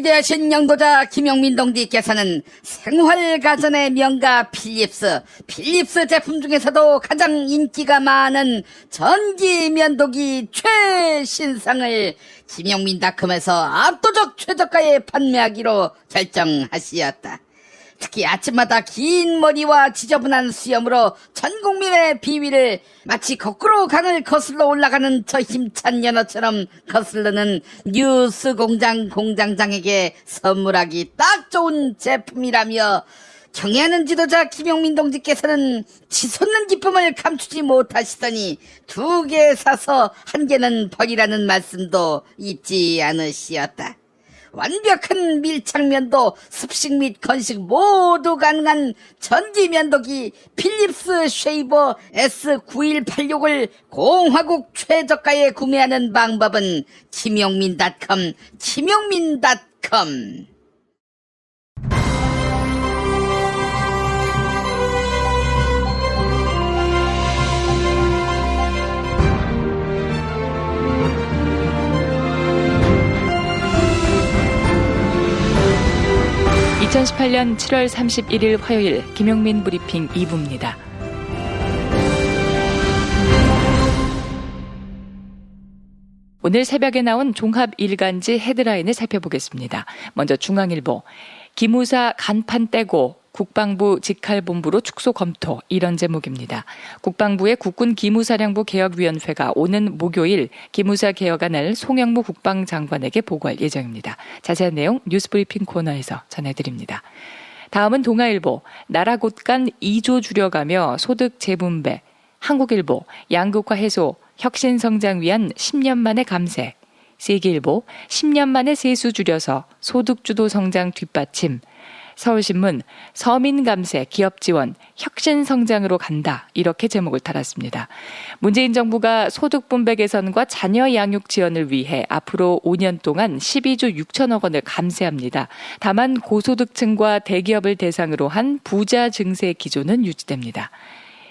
위대하신 영도자 김용민 동지께서는 생활가전의 명가 필립스 제품 중에서도 가장 인기가 많은 전기 면도기 최신상을 김용민닷컴에서 압도적 최저가에 판매하기로 결정하시었다. 특히 아침마다 긴 머리와 지저분한 수염으로 전 국민의 비위를 마치 거꾸로 강을 거슬러 올라가는 저 힘찬 연어처럼 거슬르는 뉴스 공장장에게 선물하기 딱 좋은 제품이라며 경애하는 지도자 김용민 동지께서는 치솟는 기쁨을 감추지 못하시더니 2개 사서 1개는 버리라는 말씀도 잊지 않으시었다. 완벽한 밀착면도 습식 및 건식 모두 가능한 전기면도기 필립스 쉐이버 S9186을 공화국 최저가에 구매하는 방법은 김용민닷컴 2018년 7월 31일 화요일 김용민 브리핑 2부입니다. 오늘 새벽에 나온 종합 일간지 헤드라인을 살펴보겠습니다. 먼저 중앙일보, 기무사 간판 떼고 국방부 직할본부로 축소 검토, 이런 제목입니다. 국방부의 국군기무사령부 개혁위원회가 오는 목요일 기무사 개혁안을 송영무 국방장관에게 보고할 예정입니다. 자세한 내용 뉴스브리핑 코너에서 전해드립니다. 다음은 동아일보, 나라 곳간 2조 줄여가며 소득 재분배, 한국일보, 양극화 해소, 혁신성장 위한 10년 만의 감세, 세계일보, 10년 만에 세수 줄여서 소득주도 성장 뒷받침, 서울신문, 서민 감세, 기업 지원, 혁신 성장으로 간다, 이렇게 제목을 달았습니다. 문재인 정부가 소득 분배 개선과 자녀 양육 지원을 위해 앞으로 5년 동안 12조 6천억 원을 감세합니다. 다만 고소득층과 대기업을 대상으로 한 부자 증세 기조는 유지됩니다.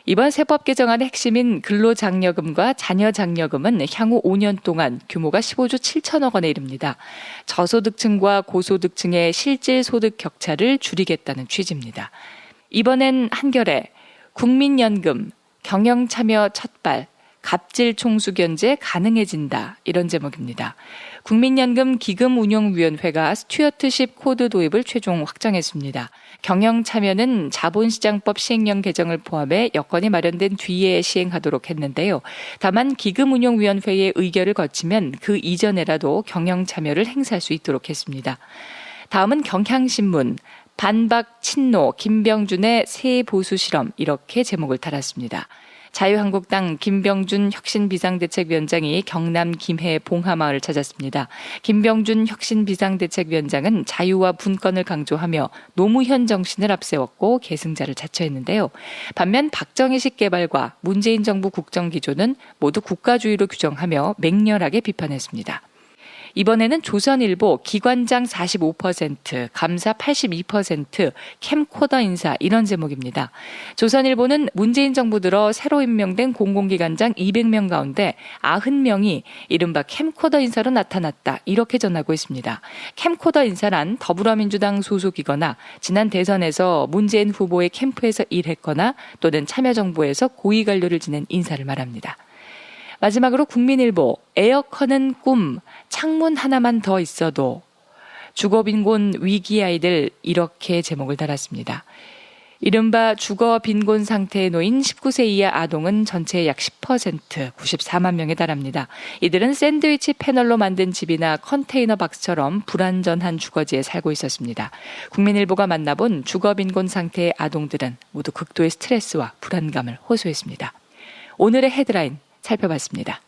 이번 세법 개정안의 핵심인 근로장려금과 자녀장려금은 향후 5년 동안 규모가 15조 7천억 원에 이릅니다. 저소득층과 고소득층의 실질 소득 격차를 줄이겠다는 취지입니다. 이번엔 한겨레, 국민연금, 경영참여 첫발, 갑질 총수 견제 가능해진다, 이런 제목입니다. 국민연금 기금운용위원회가 스튜어트십 코드 도입을 최종 확정했습니다. 경영참여는 자본시장법 시행령 개정을 포함해 여건이 마련된 뒤에 시행하도록 했는데요. 다만 기금운용위원회의 의결을 거치면 그 이전에라도 경영참여를 행사할 수 있도록 했습니다. 다음은 경향신문, 반박 친노 김병준의 새 보수 실험, 이렇게 제목을 달았습니다. 자유한국당 김병준 혁신비상대책위원장이 경남 김해 봉하마을을 찾았습니다. 김병준 혁신비상대책위원장은 자유와 분권을 강조하며 노무현 정신을 앞세웠고 계승자를 자처했는데요. 반면 박정희식 개발과 문재인 정부 국정기조는 모두 국가주의로 규정하며 맹렬하게 비판했습니다. 이번에는 조선일보 기관장 45%, 감사 82%, 캠코더 인사, 이런 제목입니다. 조선일보는 문재인 정부 들어 새로 임명된 공공기관장 200명 가운데 90명이 이른바 캠코더 인사로 나타났다, 이렇게 전하고 있습니다. 캠코더 인사란 더불어민주당 소속이거나 지난 대선에서 문재인 후보의 캠프에서 일했거나 또는 참여정부에서 고위관료를 지낸 인사를 말합니다. 마지막으로 국민일보, 에어컨은 꿈, 창문 하나만 더 있어도, 주거빈곤 위기 아이들, 이렇게 제목을 달았습니다. 이른바 주거빈곤 상태에 놓인 19세 이하 아동은 전체의 약 10%, 94만 명에 달합니다. 이들은 샌드위치 패널로 만든 집이나 컨테이너 박스처럼 불안전한 주거지에 살고 있었습니다. 국민일보가 만나본 주거빈곤 상태의 아동들은 모두 극도의 스트레스와 불안감을 호소했습니다. 오늘의 헤드라인 살펴봤습니다.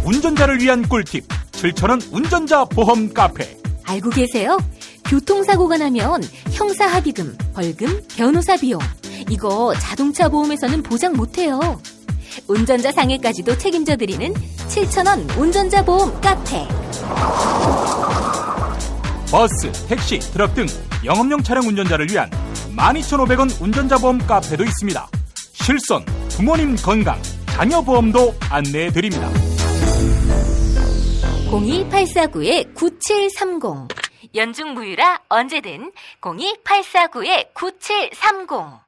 운전자를 위한 꿀팁 7,000원 운전자 보험 카페. 알고 계세요? 교통사고가 나면 형사합의금, 벌금, 변호사 비용, 이거 자동차 보험에서는 보장 못해요. 운전자 상해까지도 책임져드리는 7,000원 운전자 보험 카페. 버스, 택시, 트럭 등 영업용 차량 운전자를 위한 12,500원 운전자 보험 카페도 있습니다. 실손, 부모님 건강, 자녀 보험도 안내해드립니다. 02-849-9730. 연중무휴라 언제든 02-849-9730.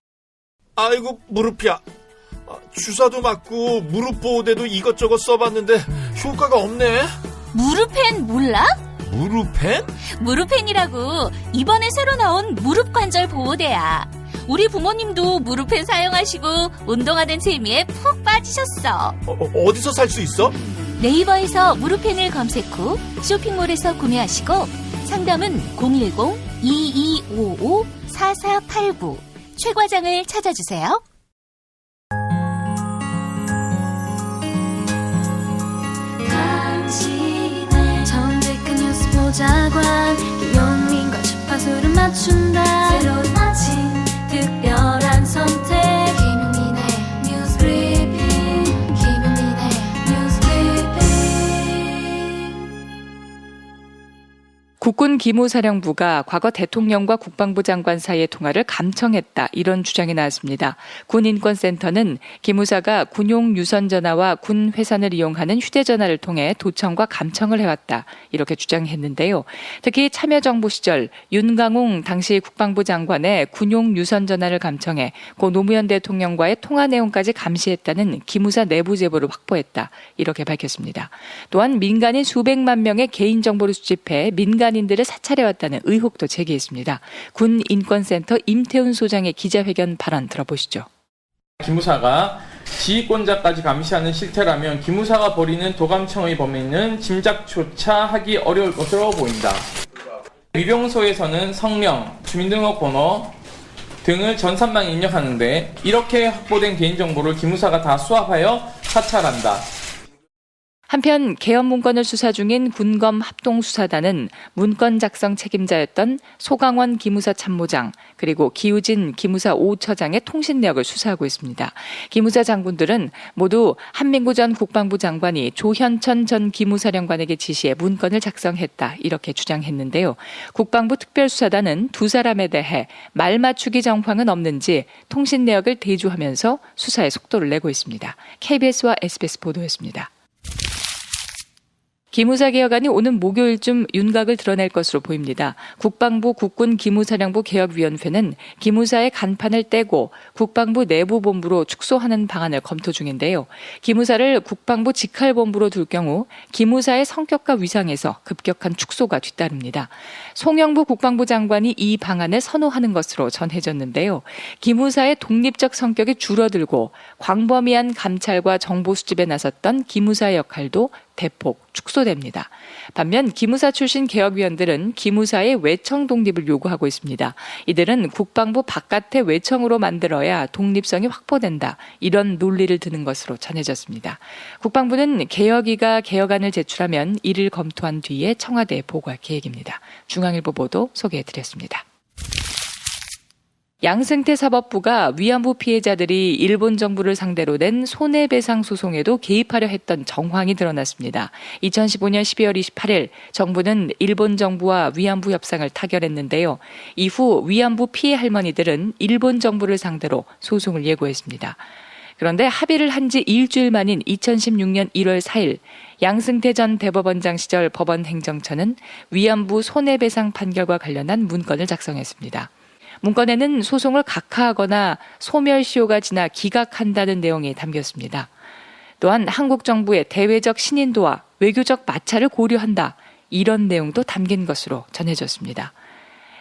아이고 무릎이야. 주사도 맞고 무릎 보호대도 이것저것 써봤는데 효과가 없네. 무릎펜 몰라? 무릎펜? 무릎펜이라고 이번에 새로 나온 무릎 관절 보호대야. 우리 부모님도 무릎펜 사용하시고 운동하는 재미에 푹 빠지셨어. 어디서 살 수 있어? 네이버에서 무릎펜을 검색 후 쇼핑몰에서 구매하시고 상담은 010-2255-4489 최 과장을 찾아주세요. 정직한 뉴스 보좌관 김용민과 주파수를 맞춘다. 새로운 아침 특별한 선택 김용민의 뉴스 브리핑. 김용민의 뉴스 브리핑. 국군 기무사령부가 과거 대통령과 국방부 장관 사이의 통화를 감청했다, 이런 주장이 나왔습니다. 군인권센터는 기무사가 군용 유선전화와 군 회선을 이용하는 휴대전화를 통해 도청과 감청을 해왔다, 이렇게 주장했는데요. 특히 참여정부 시절 윤강웅 당시 국방부 장관의 군용 유선전화를 감청해 고 노무현 대통령과의 통화 내용까지 감시했다는 기무사 내부 제보를 확보했다, 이렇게 밝혔습니다. 또한 민간인 수백만 명의 개인정보를 수집해 민간인들을 사찰해왔다는 의혹도 제기했습니다. 군인권센터 임태훈 소장의 기자회견 발언 들어보시죠. 기무사가 지휘권자까지 감시하는 실태라면 기무사가 벌이는 도감청의 범위는 짐작조차 하기 어려울 것으로 보인다. 위병소에서는 성명, 주민등록번호 등을 전산망에 입력하는데 이렇게 확보된 개인정보를 기무사가 다 수합하여 사찰한다. 한편 개헌 문건을 수사 중인 군검 합동수사단은 문건 작성 책임자였던 소강원 기무사 참모장 그리고 기우진 기무사 5처장의 통신 내역을 수사하고 있습니다. 기무사 장군들은 모두 한민구 전 국방부 장관이 조현천 전 기무사령관에게 지시해 문건을 작성했다, 이렇게 주장했는데요. 국방부 특별수사단은 두 사람에 대해 말 맞추기 정황은 없는지 통신 내역을 대조하면서 수사에 속도를 내고 있습니다. KBS와 SBS 보도였습니다. 기무사 개혁안이 오는 목요일쯤 윤곽을 드러낼 것으로 보입니다. 국방부 국군기무사령부 개혁위원회는 기무사의 간판을 떼고 국방부 내부본부로 축소하는 방안을 검토 중인데요. 기무사를 국방부 직할본부로 둘 경우 기무사의 성격과 위상에서 급격한 축소가 뒤따릅니다. 송영부 국방부 장관이 이 방안을 선호하는 것으로 전해졌는데요. 기무사의 독립적 성격이 줄어들고 광범위한 감찰과 정보 수집에 나섰던 기무사의 역할도 대폭 축소됩니다. 반면 기무사 출신 개혁위원들은 기무사의 외청 독립을 요구하고 있습니다. 이들은 국방부 바깥의 외청으로 만들어야 독립성이 확보된다, 이런 논리를 드는 것으로 전해졌습니다. 국방부는 개혁위가 개혁안을 제출하면 이를 검토한 뒤에 청와대에 보고할 계획입니다. 중앙일보 보도 소개해드렸습니다. 양승태 사법부가 위안부 피해자들이 일본 정부를 상대로 낸 손해배상 소송에도 개입하려 했던 정황이 드러났습니다. 2015년 12월 28일 정부는 일본 정부와 위안부 협상을 타결했는데요. 이후 위안부 피해 할머니들은 일본 정부를 상대로 소송을 예고했습니다. 그런데 합의를 한 지 일주일 만인 2016년 1월 4일 양승태 전 대법원장 시절 법원 행정처는 위안부 손해배상 판결과 관련한 문건을 작성했습니다. 문건에는 소송을 각하하거나 소멸시효가 지나 기각한다는 내용이 담겼습니다. 또한 한국 정부의 대외적 신인도와 외교적 마찰을 고려한다, 이런 내용도 담긴 것으로 전해졌습니다.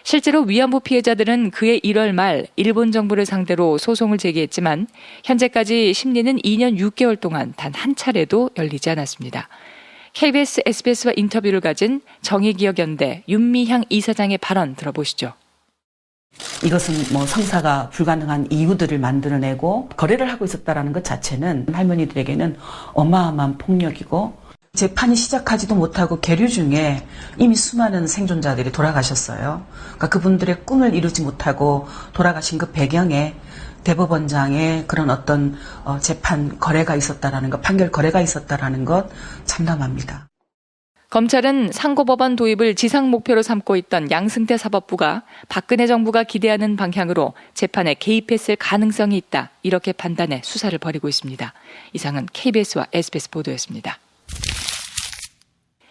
실제로 위안부 피해자들은 그해 1월 말 일본 정부를 상대로 소송을 제기했지만 현재까지 심리는 2년 6개월 동안 단 한 차례도 열리지 않았습니다. KBS, SBS와 인터뷰를 가진 정의기억연대 윤미향 이사장의 발언 들어보시죠. 이것은 성사가 불가능한 이유들을 만들어내고 거래를 하고 있었다는 것 자체는 할머니들에게는 어마어마한 폭력이고, 재판이 시작하지도 못하고 계류 중에 이미 수많은 생존자들이 돌아가셨어요. 그러니까 그분들의 꿈을 이루지 못하고 돌아가신 그 배경에 대법원장의 그런 어떤 재판 거래가 있었다라는 것, 판결 거래가 있었다라는 것 참담합니다. 검찰은 상고법원 도입을 지상 목표로 삼고 있던 양승태 사법부가 박근혜 정부가 기대하는 방향으로 재판에 개입했을 가능성이 있다, 이렇게 판단해 수사를 벌이고 있습니다. 이상은 KBS와 SBS 보도였습니다.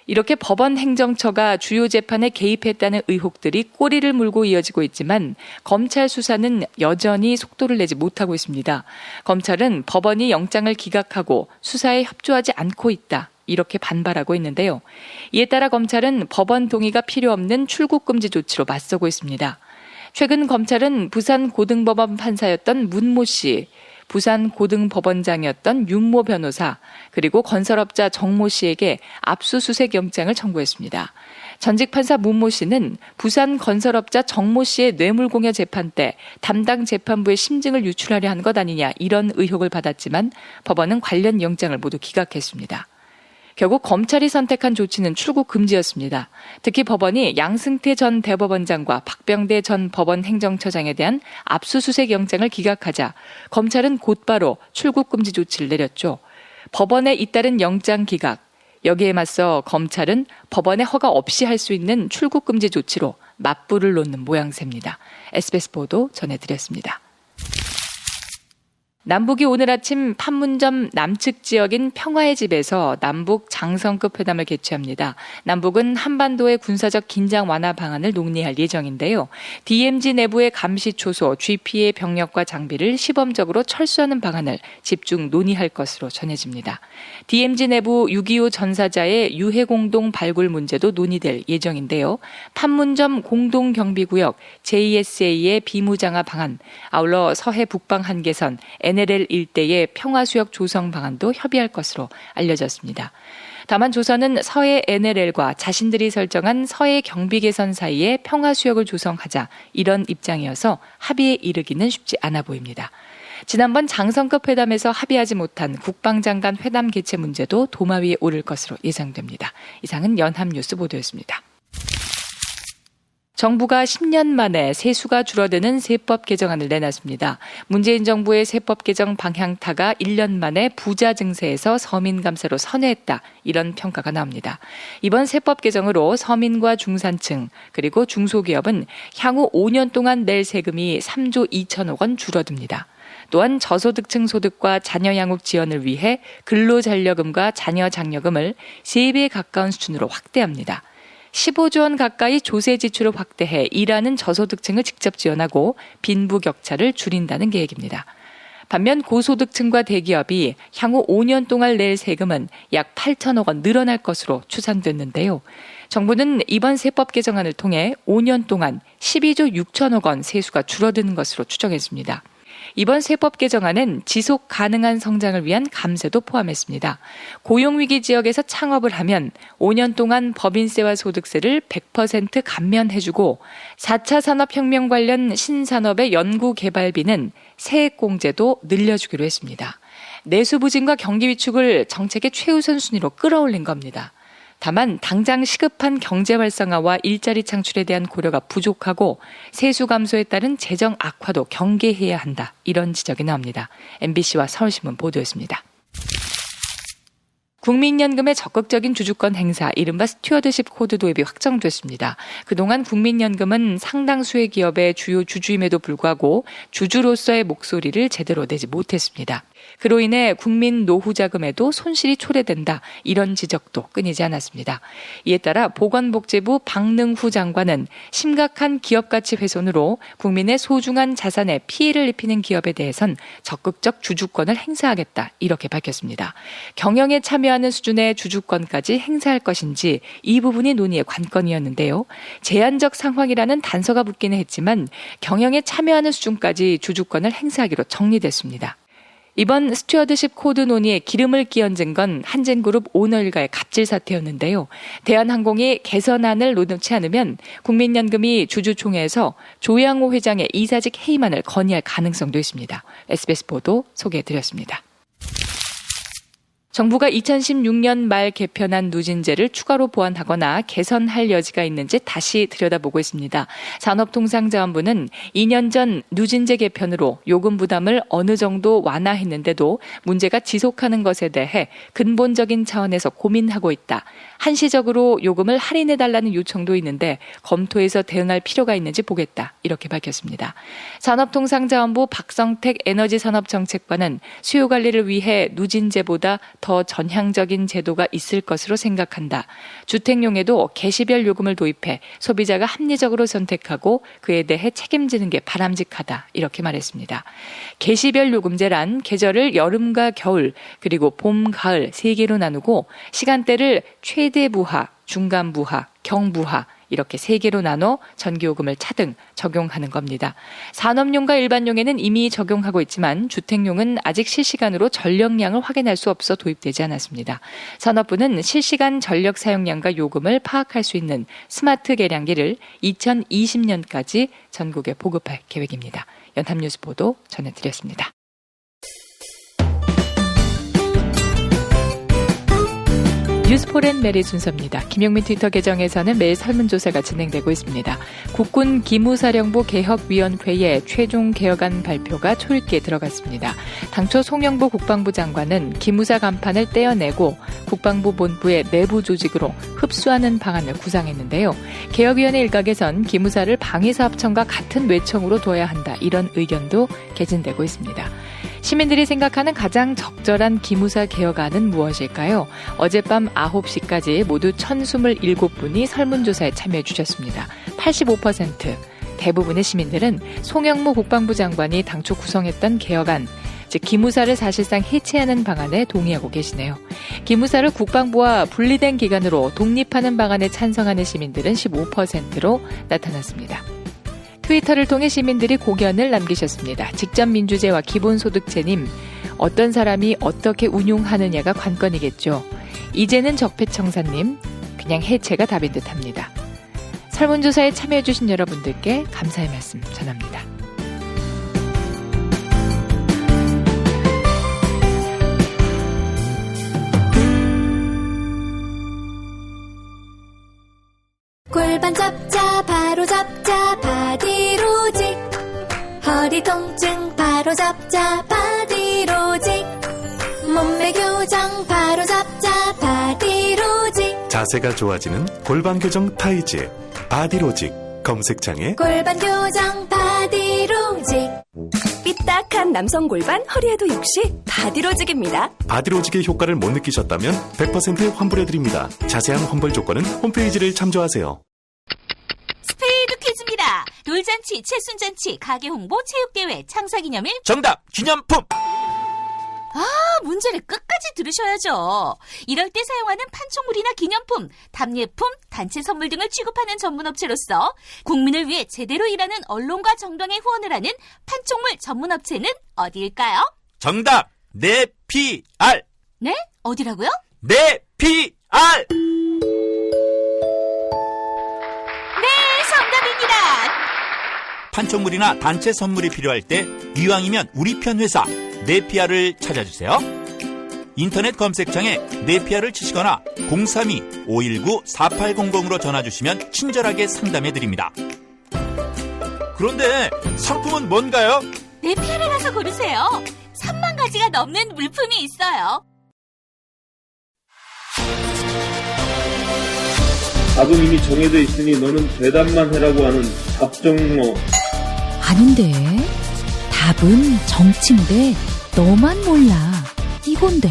이렇게 법원 행정처가 주요 재판에 개입했다는 의혹들이 꼬리를 물고 이어지고 있지만 검찰 수사는 여전히 속도를 내지 못하고 있습니다. 검찰은 법원이 영장을 기각하고 수사에 협조하지 않고 있다. 이렇게 반발하고 있는데요. 이에 따라 검찰은 법원 동의가 필요 없는 출국 금지 조치로 맞서고 있습니다. 최근 검찰은 부산 고등법원 판사였던 문모 씨, 부산 고등법원장이었던 윤모 변호사, 그리고 건설업자 정모 씨에게 압수수색 영장을 청구했습니다. 전직 판사 문모 씨는 부산 건설업자 정모 씨의 뇌물공여 재판 때 담당 재판부의 심증을 유출하려 한 것 아니냐 이런 의혹을 받았지만 법원은 관련 영장을 모두 기각했습니다. 결국 검찰이 선택한 조치는 출국 금지였습니다. 특히 법원이 양승태 전 대법원장과 박병대 전 법원 행정처장에 대한 압수수색 영장을 기각하자 검찰은 곧바로 출국 금지 조치를 내렸죠. 법원에 잇따른 영장 기각, 여기에 맞서 검찰은 법원의 허가 없이 할 수 있는 출국 금지 조치로 맞불을 놓는 모양새입니다. SBS 보도 전해드렸습니다. 남북이 오늘 아침 판문점 남측 지역인 평화의 집에서 남북 장성급 회담을 개최합니다. 남북은 한반도의 군사적 긴장 완화 방안을 논의할 예정인데요. DMZ 내부의 감시 초소, GP의 병력과 장비를 시범적으로 철수하는 방안을 집중 논의할 것으로 전해집니다. DMZ 내부 6.25 전사자의 유해 공동 발굴 문제도 논의될 예정인데요. 판문점 공동경비구역 JSA의 비무장화 방안, 아울러 서해 북방 한계선, NLL 일대의 평화수역 조성 방안도 협의할 것으로 알려졌습니다. 다만 조선은 서해 NLL과 자신들이 설정한 서해 경비 개선 사이에 평화수역을 조성하자 이런 입장이어서 합의에 이르기는 쉽지 않아 보입니다. 지난번 장성급 회담에서 합의하지 못한 국방장관 회담 개최 문제도 도마 위에 오를 것으로 예상됩니다. 이상은 연합뉴스 보도였습니다. 정부가 10년 만에 세수가 줄어드는 세법 개정안을 내놨습니다. 문재인 정부의 세법 개정 방향타가 1년 만에 부자 증세에서 서민 감세로 선회했다. 이런 평가가 나옵니다. 이번 세법 개정으로 서민과 중산층 그리고 중소기업은 향후 5년 동안 낼 세금이 3조 2천억 원 줄어듭니다. 또한 저소득층 소득과 자녀 양육 지원을 위해 근로잔려금과 자녀 장려금을 3배 가까운 수준으로 확대합니다. 15조 원 가까이 조세 지출을 확대해 일하는 저소득층을 직접 지원하고 빈부격차를 줄인다는 계획입니다. 반면 고소득층과 대기업이 향후 5년 동안 낼 세금은 약 8천억 원 늘어날 것으로 추산됐는데요. 정부는 이번 세법 개정안을 통해 5년 동안 12조 6천억 원 세수가 줄어드는 것으로 추정했습니다. 이번 세법 개정안은 지속 가능한 성장을 위한 감세도 포함했습니다. 고용위기 지역에서 창업을 하면 5년 동안 법인세와 소득세를 100% 감면해주고 4차 산업혁명 관련 신산업의 연구개발비는 세액공제도 늘려주기로 했습니다. 내수 부진과 경기 위축을 정책의 최우선 순위로 끌어올린 겁니다. 다만 당장 시급한 경제 활성화와 일자리 창출에 대한 고려가 부족하고 세수 감소에 따른 재정 악화도 경계해야 한다. 이런 지적이 나옵니다. MBC와 서울신문 보도였습니다. 국민연금의 적극적인 주주권 행사, 이른바 스튜어드십 코드 도입이 확정됐습니다. 그동안 국민연금은 상당수의 기업의 주요 주주임에도 불구하고 주주로서의 목소리를 제대로 내지 못했습니다. 그로 인해 국민 노후자금에도 손실이 초래된다. 이런 지적도 끊이지 않았습니다. 이에 따라 보건복지부 박능후 장관은 심각한 기업가치 훼손으로 국민의 소중한 자산에 피해를 입히는 기업에 대해선 적극적 주주권을 행사하겠다. 이렇게 밝혔습니다. 경영에 참여하는 수준의 주주권까지 행사할 것인지 이 부분이 논의의 관건이었는데요. 제한적 상황이라는 단서가 붙기는 했지만 경영에 참여하는 수준까지 주주권을 행사하기로 정리됐습니다. 이번 스튜어드십 코드 논의에 기름을 끼얹은 건 한진그룹 오너 일가의 갑질 사태였는데요. 대한항공이 개선안을 놓지 않으면 국민연금이 주주총회에서 조양호 회장의 이사직 해임안을 건의할 가능성도 있습니다. SBS 보도 소개해드렸습니다. 정부가 2016년 말 개편한 누진제를 추가로 보완하거나 개선할 여지가 있는지 다시 들여다보고 있습니다. 산업통상자원부는 2년 전 누진제 개편으로 요금 부담을 어느 정도 완화했는데도 문제가 지속하는 것에 대해 근본적인 차원에서 고민하고 있다. 한시적으로 요금을 할인해달라는 요청도 있는데 검토해서 대응할 필요가 있는지 보겠다. 이렇게 밝혔습니다. 산업통상자원부 박성택 에너지산업정책관은 수요관리를 위해 누진제보다 더 전향적인 제도가 있을 것으로 생각한다. 주택용에도 개시별 요금을 도입해 소비자가 합리적으로 선택하고 그에 대해 책임지는 게 바람직하다. 이렇게 말했습니다. 개시별 요금제란 계절을 여름과 겨울 그리고 봄, 가을 3개로 나누고 시간대를 최대 부하, 중간 부하, 경부하 이렇게 3개로 나눠 전기요금을 차등 적용하는 겁니다. 산업용과 일반용에는 이미 적용하고 있지만 주택용은 아직 실시간으로 전력량을 확인할 수 없어 도입되지 않았습니다. 산업부는 실시간 전력 사용량과 요금을 파악할 수 있는 스마트 계량기를 2020년까지 전국에 보급할 계획입니다. 연합뉴스 보도 전해드렸습니다. 뉴스포렌 메리 순서입니다. 김용민 트위터 계정에서는 매일 설문조사가 진행되고 있습니다. 국군 기무사령부 개혁위원회의 최종 개혁안 발표가 초읽기에 들어갔습니다. 당초 송영보 국방부 장관은 기무사 간판을 떼어내고 국방부 본부의 내부 조직으로 흡수하는 방안을 구상했는데요. 개혁위원회 일각에선 기무사를 방위사업청과 같은 외청으로 둬야 한다. 이런 의견도 개진되고 있습니다. 시민들이 생각하는 가장 적절한 기무사 개혁안은 무엇일까요? 어젯밤 9시까지 모두 1,027분이 설문조사에 참여해 주셨습니다. 85%. 대부분의 시민들은 송영무 국방부 장관이 당초 구성했던 개혁안, 즉 기무사를 사실상 해체하는 방안에 동의하고 계시네요. 기무사를 국방부와 분리된 기관으로 독립하는 방안에 찬성하는 시민들은 15%로 나타났습니다. 트위터를 통해 시민들이 고견을 남기셨습니다. 직접민주제와 기본소득제님, 어떤 사람이 어떻게 운용하느냐가 관건이겠죠. 이제는 적폐청산님, 그냥 해체가 답인 듯합니다. 설문조사에 참여해주신 여러분들께 감사의 말씀 전합니다. 골반 잡자 바로 잡자 바디로직, 허리 통증 바로 잡자 바디로직, 몸매 교정 바로 잡자 바디로직, 자세가 좋아지는 골반 교정 타이즈 바디로직. 검색창에 골반 교정 바디로직. 삐딱한 남성 골반 허리에도 역시 바디로직입니다. 바디로직의 효과를 못 느끼셨다면 100% 환불해드립니다. 자세한 환불 조건은 홈페이지를 참조하세요. 스페이드 퀴즈입니다. 돌잔치, 칠순잔치, 가게 홍보, 체육대회, 창사기념일. 정답! 기념품! 문제를 끝까지 들으셔야죠. 이럴 때 사용하는 판촉물이나 기념품, 답례품, 단체 선물 등을 취급하는 전문업체로서 국민을 위해 제대로 일하는 언론과 정당에 후원을 하는 판촉물 전문업체는 어디일까요? 정답! 네피알! 네? 어디라고요? 네피알! 네, 정답입니다. 판촉물이나 단체 선물이 필요할 때 이왕이면 우리 편 회사 네피아를 찾아주세요. 인터넷 검색창에 네피아를 치시거나 032-519-4800으로 전화주시면 친절하게 상담해드립니다. 그런데 상품은 뭔가요? 네피아를 가서 고르세요. 3만 가지가 넘는 물품이 있어요. 답은 이미 정해져 있으니 너는 대답만 해라고 하는 답정너. 아닌데. 답은 정치인데 너만 몰라. 이건데.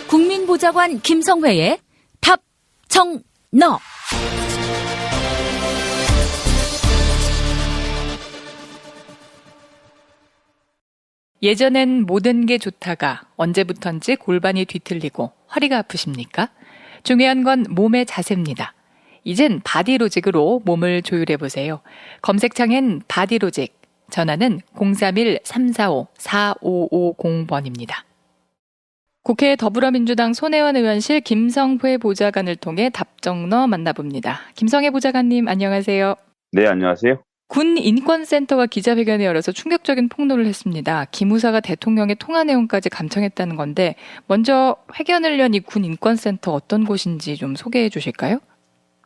국민보좌관 김성회의 답정너. 예전엔 모든 게 좋다가 언제부턴지 골반이 뒤틀리고 허리가 아프십니까? 중요한 건 몸의 자세입니다. 이젠 바디로직으로 몸을 조율해보세요. 검색창엔 바디로직, 전화는 031-345-4550번입니다. 국회 더불어민주당 손혜원 의원실 김성회 보좌관을 통해 답정너 만나봅니다. 김성회 보좌관님 안녕하세요. 네, 안녕하세요. 군 인권센터가 기자회견을 열어서 충격적인 폭로를 했습니다. 기무사가 대통령의 통화 내용까지 감청했다는 건데 먼저 회견을 연 이 군 인권센터 어떤 곳인지 좀 소개해 주실까요?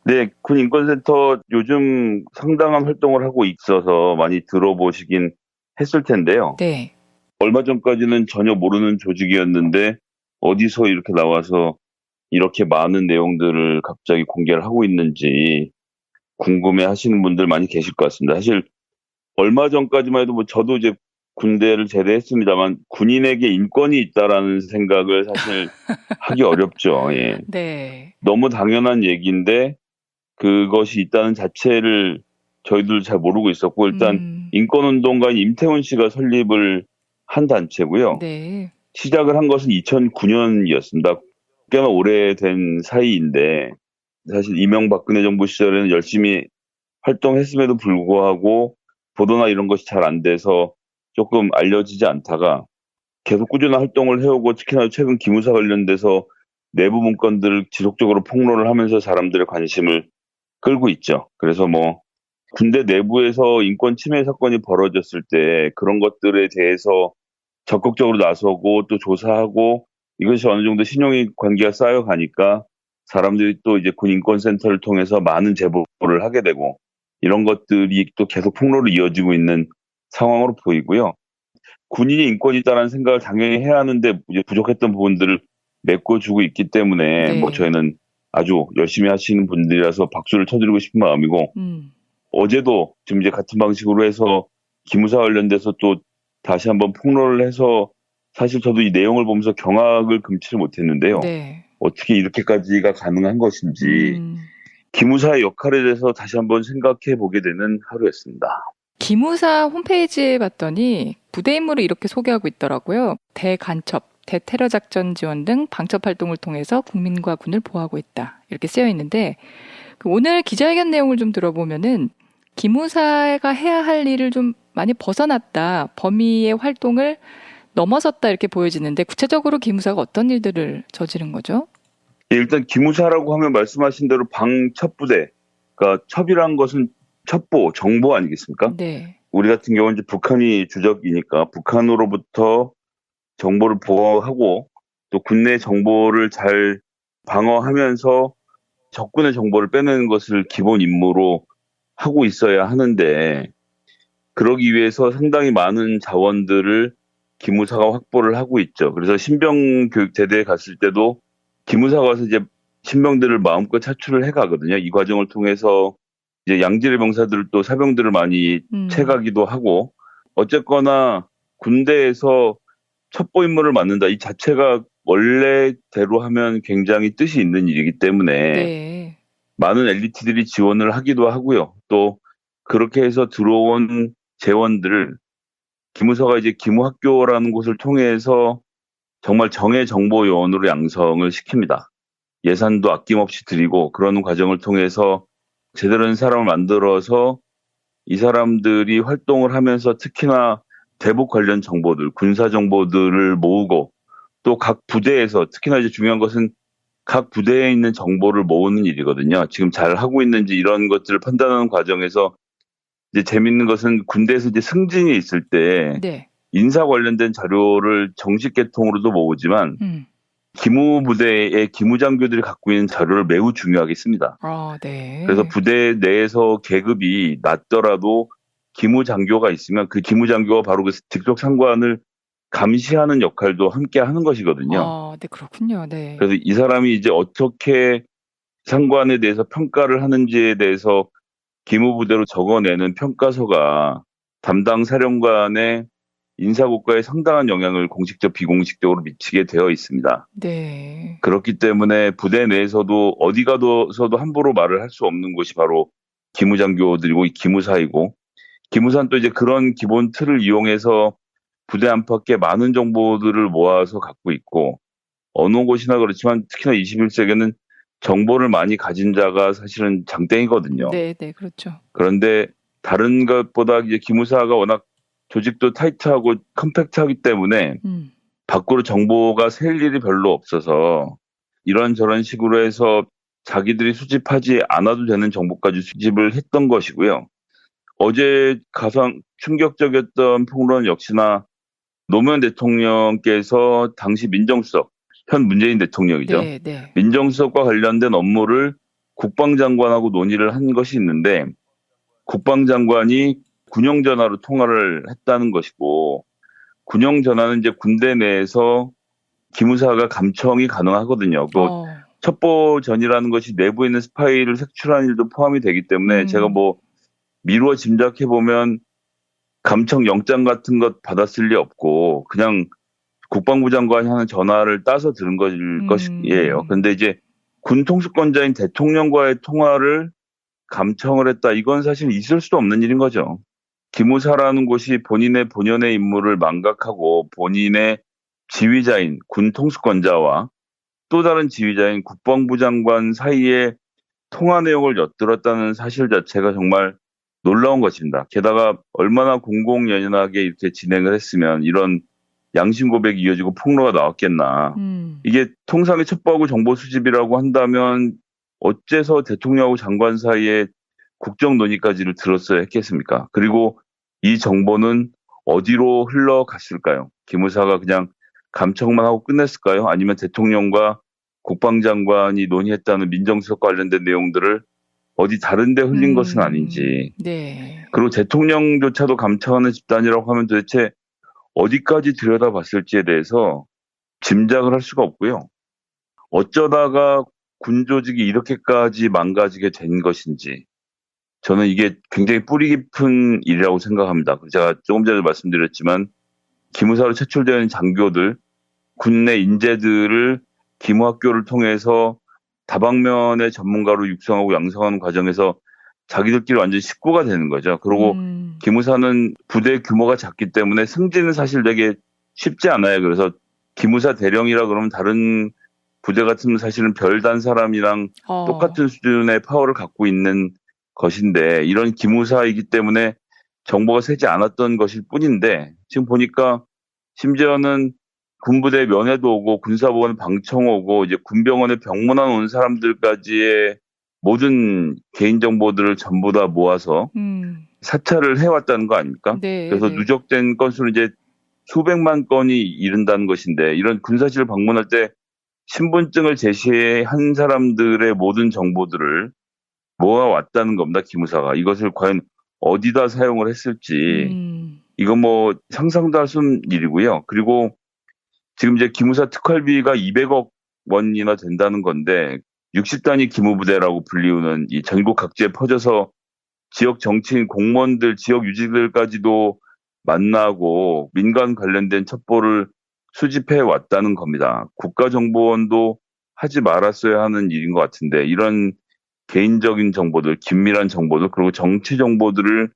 네, 군 인권센터 요즘 상당한 활동을 하고 있어서 많이 들어보시긴 했을 텐데요. 네. 얼마 전까지는 전혀 모르는 조직이었는데 어디서 이렇게 나와서 이렇게 많은 내용들을 갑자기 공개를 하고 있는지 궁금해 하시는 분들 많이 계실 것 같습니다. 사실 얼마 전까지만 해도 저도 이제 군대를 제대했습니다만 군인에게 인권이 있다라는 생각을 사실 하기 어렵죠. 예. 네. 너무 당연한 얘기인데 그것이 있다는 자체를 저희들 잘 모르고 있었고 일단 인권운동가인 임태훈 씨가 설립을 한 단체고요. 네. 시작을 한 것은 2009년이었습니다. 꽤나 오래된 사이인데 사실 이명박근혜 정부 시절에는 열심히 활동했음에도 불구하고 보도나 이런 것이 잘 안 돼서 조금 알려지지 않다가 계속 꾸준한 활동을 해오고 특히나 최근 기무사 관련돼서 내부 문건들을 지속적으로 폭로를 하면서 사람들의 관심을 끌고 있죠. 그래서 뭐 군대 내부에서 인권 침해 사건이 벌어졌을 때 그런 것들에 대해서 적극적으로 나서고 또 조사하고 이것이 어느 정도 신용의 관계가 쌓여가니까 사람들이 또 이제 군 인권센터를 통해서 많은 제보를 하게 되고 이런 것들이 또 계속 폭로로 이어지고 있는 상황으로 보이고요. 군인이 인권이 있다는 생각을 당연히 해야 하는데 이제 부족했던 부분들을 메꿔주고 있기 때문에 네. 뭐 저희는 아주 열심히 하시는 분들이라서 박수를 쳐드리고 싶은 마음이고 어제도 지금 이제 같은 방식으로 해서 기무사 관련돼서 또 다시 한번 폭로를 해서 사실 저도 이 내용을 보면서 경악을 금치를 못했는데요. 네. 어떻게 이렇게까지가 가능한 것인지 기무사의 역할에 대해서 다시 한번 생각해 보게 되는 하루였습니다. 기무사 홈페이지에 봤더니 부대 임무를 이렇게 소개하고 있더라고요. 대간첩, 대테러 작전 지원 등 방첩 활동을 통해서 국민과 군을 보호하고 있다. 이렇게 쓰여 있는데 오늘 기자회견 내용을 좀 들어보면은 기무사가 해야 할 일을 좀 많이 벗어났다. 범위의 활동을 넘어섰다 이렇게 보여지는데 구체적으로 기무사가 어떤 일들을 저지른 거죠? 일단 기무사라고 하면 말씀하신 대로 방첩부대, 그러니까 첩이란 것은 첩보, 정보 아니겠습니까? 네. 우리 같은 경우는 이제 북한이 주적이니까 북한으로부터 정보를 보호하고 또 국내 정보를 잘 방어하면서 적군의 정보를 빼내는 것을 기본 임무로 하고 있어야 하는데 그러기 위해서 상당히 많은 자원들을 기무사가 확보를 하고 있죠. 그래서 신병 교육 제대에 갔을 때도 기무사가 와서 이제 신병들을 마음껏 차출을 해가거든요. 이 과정을 통해서 이제 양질의 병사들을 또 사병들을 많이 채가기도 하고 어쨌거나 군대에서 첩보 임무를 맡는다. 이 자체가 원래대로 하면 굉장히 뜻이 있는 일이기 때문에 네. 많은 엘리트들이 지원을 하기도 하고요. 또 그렇게 해서 들어온 재원들을 기무사가 이제 기무학교라는 곳을 통해서 정말 정예 정보 요원으로 양성을 시킵니다. 예산도 아낌없이 드리고 그러는 과정을 통해서 제대로 된 사람을 만들어서 이 사람들이 활동을 하면서 특히나 대북 관련 정보들, 군사 정보들을 모으고 또 각 부대에서 특히나 이제 중요한 것은 각 부대에 있는 정보를 모으는 일이거든요. 지금 잘 하고 있는지 이런 것들을 판단하는 과정에서 이제 재밌는 것은 군대에서 이제 승진이 있을 때 네. 인사 관련된 자료를 정식 계통으로도 모으지만 기무부대의 기무장교들이 갖고 있는 자료를 매우 중요하게 씁니다. 네. 그래서 부대 내에서 계급이 낮더라도 기무장교가 있으면 그 기무장교가 바로 그 직속 상관을 감시하는 역할도 함께 하는 것이거든요. 네, 그렇군요. 네. 그래서 이 사람이 이제 어떻게 상관에 대해서 평가를 하는지에 대해서 기무부대로 적어내는 평가서가 담당 사령관의 인사고과에 상당한 영향을 공식적, 비공식적으로 미치게 되어 있습니다. 네. 그렇기 때문에 부대 내에서도 어디 가서도 함부로 말을 할 수 없는 곳이 바로 기무장교들이고 기무사이고 기무사는 또 이제 그런 기본 틀을 이용해서 부대 안팎에 많은 정보들을 모아서 갖고 있고 어느 곳이나 그렇지만 특히나 21세기에는 정보를 많이 가진 자가 사실은 장땡이거든요. 네, 네, 그렇죠. 그런데 다른 것보다 이제 기무사가 워낙 조직도 타이트하고 컴팩트하기 때문에 밖으로 정보가 셀 일이 별로 없어서 이런저런 식으로 해서 자기들이 수집하지 않아도 되는 정보까지 수집을 했던 것이고요. 어제 가장 충격적이었던 폭로는 역시나 노무현 대통령께서 당시 민정수석, 현 문재인 대통령이죠. 네, 네. 민정수석과 관련된 업무를 국방장관하고 논의를 한 것이 있는데 국방장관이 군용전화로 통화를 했다는 것이고 군용전화는 이제 군대 내에서 기무사가 감청이 가능하거든요. 또 첩보전이라는 것이 내부에 있는 스파이를 색출하는 일도 포함이 되기 때문에 제가 뭐 미루어 짐작해 보면 감청 영장 같은 것 받았을 리 없고 그냥 국방부 장관이 하는 전화를 따서 들은 것이에요. 그런데 이제 군 통수권자인 대통령과의 통화를 감청을 했다. 이건 사실 있을 수도 없는 일인 거죠. 기무사라는 곳이 본인의 본연의 임무를 망각하고 본인의 지휘자인 군 통수권자와 또 다른 지휘자인 국방부 장관 사이에 통화 내용을 엿들었다는 사실 자체가 정말 놀라운 것입니다. 게다가 얼마나 공공연연하게 이렇게 진행을 했으면 이런 양심 고백이 이어지고 폭로가 나왔겠나. 이게 통상의 첩보하고 정보 수집이라고 한다면 어째서 대통령하고 장관 사이에 국정 논의까지를 들었어야 했겠습니까? 그리고 이 정보는 어디로 흘러갔을까요? 기무사가 그냥 감청만 하고 끝냈을까요? 아니면 대통령과 국방장관이 논의했다는 민정수석 관련된 내용들을 어디 다른 데 흘린 것은 아닌지. 네. 그리고 대통령조차도 감청하는 집단이라고 하면 도대체 어디까지 들여다봤을지에 대해서 짐작을 할 수가 없고요. 어쩌다가 군 조직이 이렇게까지 망가지게 된 것인지 저는 이게 굉장히 뿌리 깊은 일이라고 생각합니다. 제가 조금 전에 말씀드렸지만 기무사로 채출되는 장교들, 군내 인재들을 기무학교를 통해서 다방면의 전문가로 육성하고 양성하는 과정에서 자기들끼리 완전 식구가 되는 거죠. 그리고 기무사는 부대 규모가 작기 때문에 승진은 사실 되게 쉽지 않아요. 그래서 기무사 대령이라 그러면 다른 부대 같으면 사실은 별단 사람이랑 똑같은 수준의 파워를 갖고 있는 것인데 이런 기무사이기 때문에 정보가 새지 않았던 것일 뿐인데 지금 보니까 심지어는 군부대 면회도 오고 군사보건 방청 오고 이제 군병원에 병문안 온 사람들까지의 모든 개인정보들을 전부 다 모아서 사찰을 해왔다는 거 아닙니까? 네, 그래서 네. 누적된 건수는 이제 수백만 건이 이른다는 것인데 이런 군사실을 방문할 때 신분증을 제시한 사람들의 모든 정보들을 모아왔다는 겁니다. 기무사가. 이것을 과연 어디다 사용을 했을지 이거 뭐 상상도 할 수 없는 일이고요. 그리고 지금 이제 기무사 특활비가 200억 원이나 된다는 건데 60단위 기무부대라고 불리우는 이 전국 각지에 퍼져서 지역 정치인, 공무원들, 지역 유지들까지도 만나고 민간 관련된 첩보를 수집해 왔다는 겁니다. 국가정보원도 하지 말았어야 하는 일인 것 같은데 이런 개인적인 정보들, 긴밀한 정보들 그리고 정치 정보들을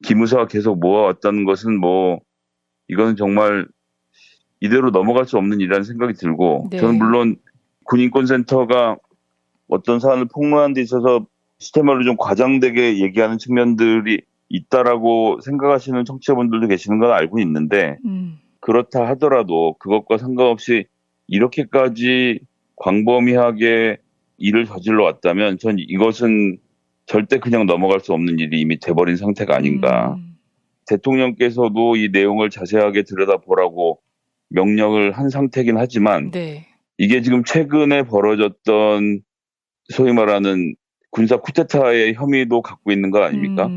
기무사가 계속 모아왔다는 것은 뭐 이거는 정말 이대로 넘어갈 수 없는 일이라는 생각이 들고 네. 저는 물론 군인권센터가 어떤 사안을 폭로하는 데 있어서 시스템으로 좀 과장되게 얘기하는 측면들이 있다라고 생각하시는 청취자분들도 계시는 건 알고 있는데 그렇다 하더라도 그것과 상관없이 이렇게까지 광범위하게 일을 저질러 왔다면 전 이것은 절대 그냥 넘어갈 수 없는 일이 이미 돼버린 상태가 아닌가. 대통령께서도 이 내용을 자세하게 들여다보라고 명령을 한 상태긴 하지만 네. 이게 지금 최근에 벌어졌던 소위 말하는 군사 쿠데타의 혐의도 갖고 있는 거 아닙니까?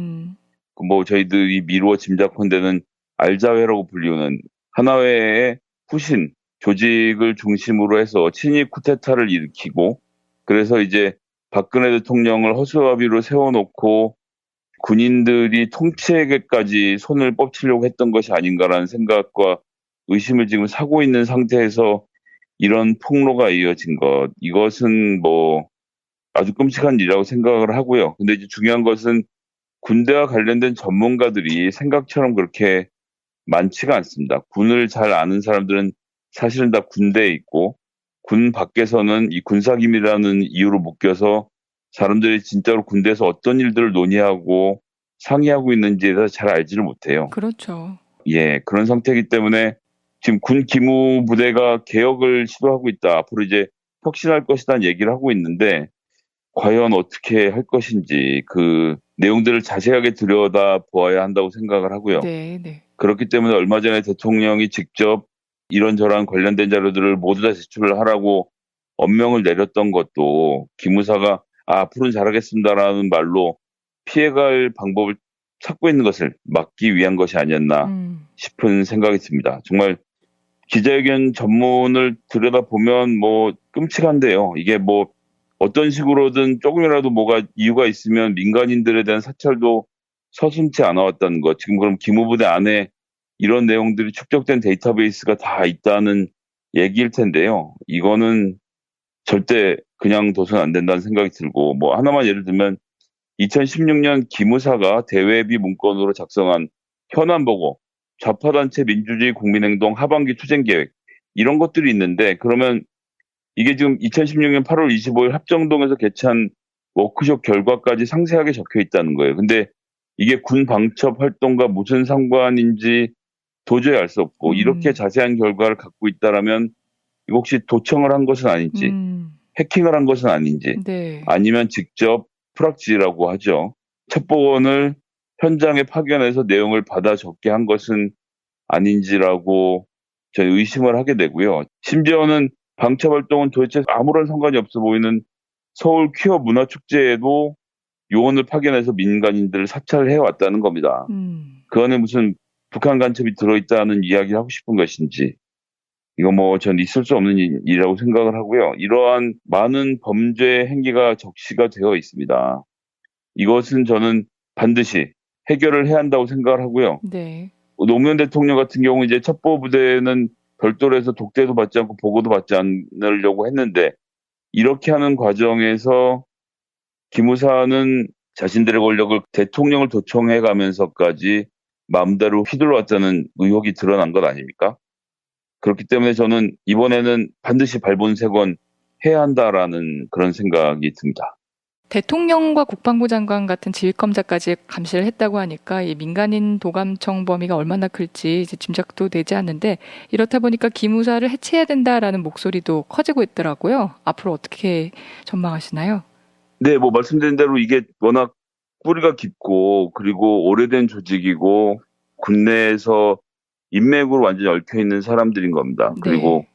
뭐 저희들이 미루어 짐작컨대는 알자회라고 불리우는 하나회의 후신 조직을 중심으로 해서 친위 쿠데타를 일으키고 그래서 이제 박근혜 대통령을 허수아비로 세워놓고 군인들이 통치에게까지 손을 뻗치려고 했던 것이 아닌가라는 생각과 의심을 지금 사고 있는 상태에서 이런 폭로가 이어진 것, 이것은 뭐 아주 끔찍한 일이라고 생각을 하고요. 근데 이제 중요한 것은 군대와 관련된 전문가들이 생각처럼 그렇게 많지가 않습니다. 군을 잘 아는 사람들은 사실은 다 군대에 있고 군 밖에서는 이 군사기밀이라는 이유로 묶여서 사람들이 진짜로 군대에서 어떤 일들을 논의하고 상의하고 있는지에 대해서 잘 알지를 못해요. 그렇죠. 예, 그런 상태이기 때문에 지금 군 기무부대가 개혁을 시도하고 있다. 앞으로 이제 혁신할 것이라는 얘기를 하고 있는데 과연 어떻게 할 것인지 그 내용들을 자세하게 들여다보아야 한다고 생각을 하고요. 네, 네. 그렇기 때문에 얼마 전에 대통령이 직접 이런저런 관련된 자료들을 모두 다 제출을 하라고 엄명을 내렸던 것도 기무사가 앞으로는 잘하겠습니다라는 말로 피해갈 방법을 찾고 있는 것을 막기 위한 것이 아니었나 싶은 생각이 듭니다. 정말 기자회견 전문을 들여다보면 뭐 끔찍한데요. 이게 뭐 어떤 식으로든 조금이라도 뭐가 이유가 있으면 민간인들에 대한 사찰도 서슴지 않아왔다는 것. 지금 그럼 기무부대 안에 이런 내용들이 축적된 데이터베이스가 다 있다는 얘기일 텐데요. 이거는 절대 그냥 둬서는 안 된다는 생각이 들고, 뭐 하나만 예를 들면 2016년 기무사가 대외비 문건으로 작성한 현안보고, 좌파단체 민주주의 국민행동 하반기 투쟁계획, 이런 것들이 있는데, 그러면 이게 지금 2016년 8월 25일 합정동에서 개최한 워크숍 결과까지 상세하게 적혀 있다는 거예요. 근데 이게 군 방첩 활동과 무슨 상관인지 도저히 알 수 없고, 이렇게 자세한 결과를 갖고 있다라면 이거 혹시 도청을 한 것은 아닌지, 해킹을 한 것은 아닌지, 네. 아니면 직접 프락지라고 하죠. 첩보원을 현장에 파견해서 내용을 받아 적게 한 것은 아닌지라고 저는 의심을 하게 되고요. 심지어는 방첩활동은 도대체 아무런 상관이 없어 보이는 서울 퀴어 문화축제에도 요원을 파견해서 민간인들을 사찰해왔다는 겁니다. 그 안에 무슨 북한 간첩이 들어있다는 이야기를 하고 싶은 것인지, 이거 뭐 전 있을 수 없는 일이라고 생각을 하고요. 이러한 많은 범죄 행위가 적시가 되어 있습니다. 이것은 저는 반드시 해결을 해야 한다고 생각을 하고요. 네. 노무현 대통령 같은 경우 이제 첩보부대는 별도로 해서 독대도 받지 않고 보고도 받지 않으려고 했는데, 이렇게 하는 과정에서 기무사는 자신들의 권력을 대통령을 도청해 가면서까지 마음대로 휘둘러왔다는 의혹이 드러난 것 아닙니까? 그렇기 때문에 저는 이번에는 반드시 발본색원 해야 한다라는 그런 생각이 듭니다. 대통령과 국방부 장관 같은 지휘검사까지 감시를 했다고 하니까 이 민간인 도감청 범위가 얼마나 클지 이제 짐작도 되지 않는데, 이렇다 보니까 기무사를 해체해야 된다라는 목소리도 커지고 있더라고요. 앞으로 어떻게 전망하시나요? 네, 뭐 말씀드린 대로 이게 워낙 뿌리가 깊고 그리고 오래된 조직이고 군내에서 인맥으로 완전히 얽혀있는 사람들인 겁니다. 네. 그리고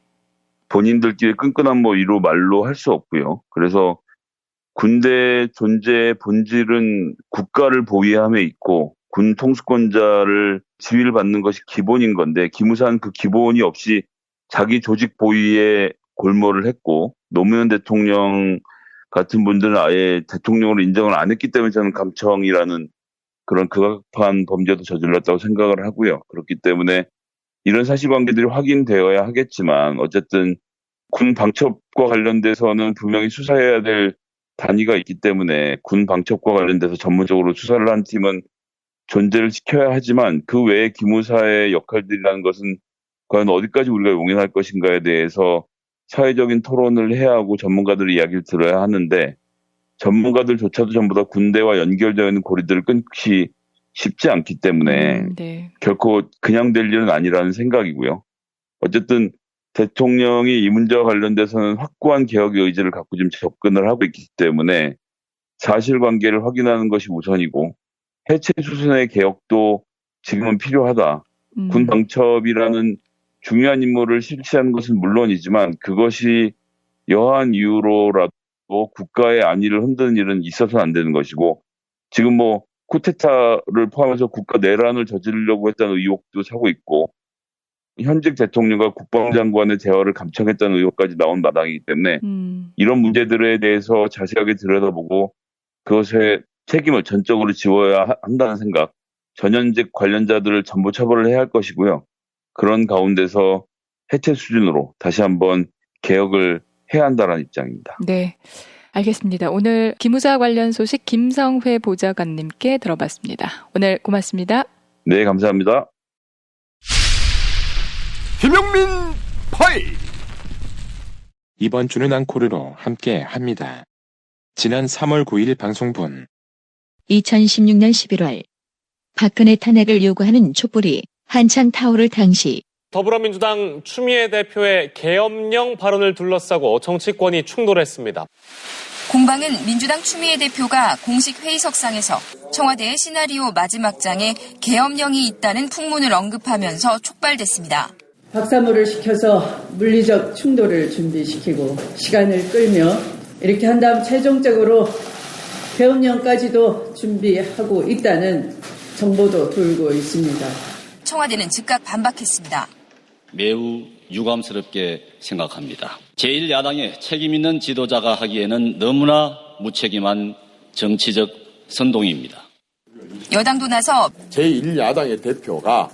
본인들끼리 끈끈한 뭐 이루 말로 할 수 없고요. 그래서 군대 존재의 본질은 국가를 보위함에 있고 군 통수권자를 지휘를 받는 것이 기본인 건데, 기무사는 그 기본이 없이 자기 조직 보위에 골몰을 했고, 노무현 대통령 같은 분들은 아예 대통령으로 인정을 안 했기 때문에 저는 감청이라는 그런 극악한 범죄도 저질렀다고 생각을 하고요. 그렇기 때문에 이런 사실관계들이 확인되어야 하겠지만, 어쨌든 군 방첩과 관련돼서는 분명히 수사해야 될 단위가 있기 때문에 군 방첩과 관련돼서 전문적으로 수사를 한 팀은 존재를 지켜야 하지만, 그 외에 기무사의 역할들이라는 것은 과연 어디까지 우리가 용인할 것인가에 대해서 사회적인 토론을 해야 하고 전문가들의 이야기를 들어야 하는데, 전문가들조차도 전부 다 군대와 연결되어 있는 고리들을 끊기 쉽지 않기 때문에 네. 결코 그냥 될 일은 아니라는 생각이고요. 어쨌든 대통령이 이 문제와 관련돼서는 확고한 개혁의 의지를 갖고 지금 접근을 하고 있기 때문에 사실관계를 확인하는 것이 우선이고, 해체 수순의 개혁도 지금은 필요하다. 군 방첩이라는 중요한 임무를 실시하는 것은 물론이지만 그것이 여한 이유로라도 국가의 안위를 흔드는 일은 있어서는 안 되는 것이고, 지금 뭐 쿠데타를 포함해서 국가 내란을 저지르려고 했다는 의혹도 사고 있고, 현직 대통령과 국방장관의 대화를 감청했다는 의혹까지 나온 마당이기 때문에 이런 문제들에 대해서 자세하게 들여다보고 그것의 책임을 전적으로 지워야 한다는 생각, 전현직 관련자들을 전부 처벌을 해야 할 것이고요. 그런 가운데서 해체 수준으로 다시 한번 개혁을 해야 한다는 입장입니다. 네, 알겠습니다. 오늘 기무사 관련 소식 김성회 보좌관님께 들어봤습니다. 오늘 고맙습니다. 네, 감사합니다. 김용민 파일. 이번 주는 앙코르로 함께 합니다. 지난 3월 9일 방송분. 2016년 11월 박근혜 탄핵을 요구하는 촛불이 한창 타오를 당시 더불어민주당 추미애 대표의 계엄령 발언을 둘러싸고 정치권이 충돌했습니다. 공방은 민주당 추미애 대표가 공식 회의석상에서 청와대의 시나리오 마지막 장에 계엄령이 있다는 풍문을 언급하면서 촉발됐습니다. 박사모를 시켜서 물리적 충돌을 준비시키고 시간을 끌며 이렇게 한 다음 최종적으로 계엄령까지도 준비하고 있다는 정보도 돌고 있습니다. 청와대는 즉각 반박했습니다. 매우 유감스럽게 생각합니다. 제1야당의 책임있는 지도자가 하기에는 너무나 무책임한 정치적 선동입니다. 여당도 나서 제1야당의 대표가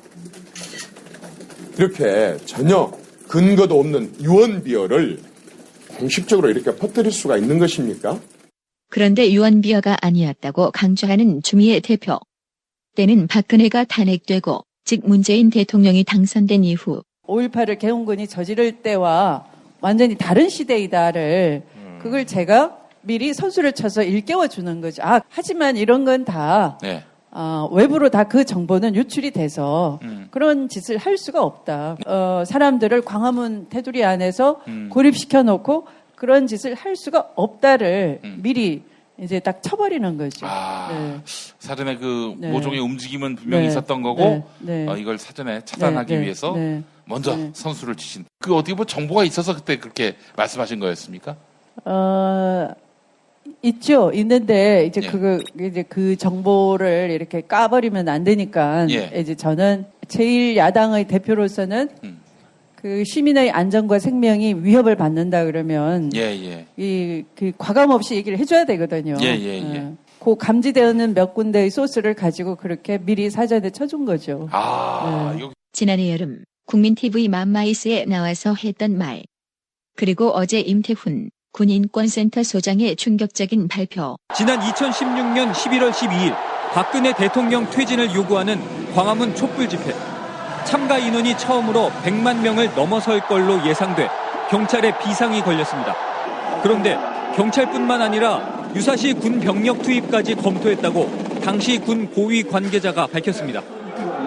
이렇게 전혀 근거도 없는 유언비어를 공식적으로 이렇게 퍼뜨릴 수가 있는 것입니까? 그런데 유언비어가 아니었다고 강조하는 추미애 대표. 때는 박근혜가 탄핵되고 즉 문재인 대통령이 당선된 이후 5.18을 개헌군이 저지를 때와 완전히 다른 시대이다를 그걸 제가 미리 선수를 쳐서 일깨워 주는 거죠. 하지만 이런 건 다 외부로 다 그 정보는 유출이 돼서 그런 짓을 할 수가 없다. 사람들을 광화문 테두리 안에서 고립시켜 놓고 그런 짓을 할 수가 없다를 미리 이제 딱 쳐버리는 거죠. 사전에 그 모종의 움직임은 분명히 있었던 거고 이걸 사전에 차단하기 위해서 먼저 선수를 치신. 그 어떻게 보면 정보가 있어서 그때 그렇게 말씀하신 거였습니까? 있죠. 있는데 이제 이제 그 정보를 이렇게 까버리면 안 되니까 이제 저는 제1야당의 대표로서는 그 시민의 안전과 생명이 위협을 받는다 그러면 그 과감 없이 얘기를 해줘야 되거든요. 그 감지되는 몇 군데의 소스를 가지고 그렇게 미리 사전에 쳐준 거죠. 지난해 여름 국민TV 맘마이스에 나와서 했던 말. 그리고 어제 임태훈 군인권센터 소장의 충격적인 발표. 지난 2016년 11월 12일 박근혜 대통령 퇴진을 요구하는 광화문 촛불 집회. 참가 인원이 처음으로 100만 명을 넘어설 걸로 예상돼 경찰에 비상이 걸렸습니다. 그런데 경찰뿐만 아니라 유사시 군 병력 투입까지 검토했다고 당시 군 고위 관계자가 밝혔습니다.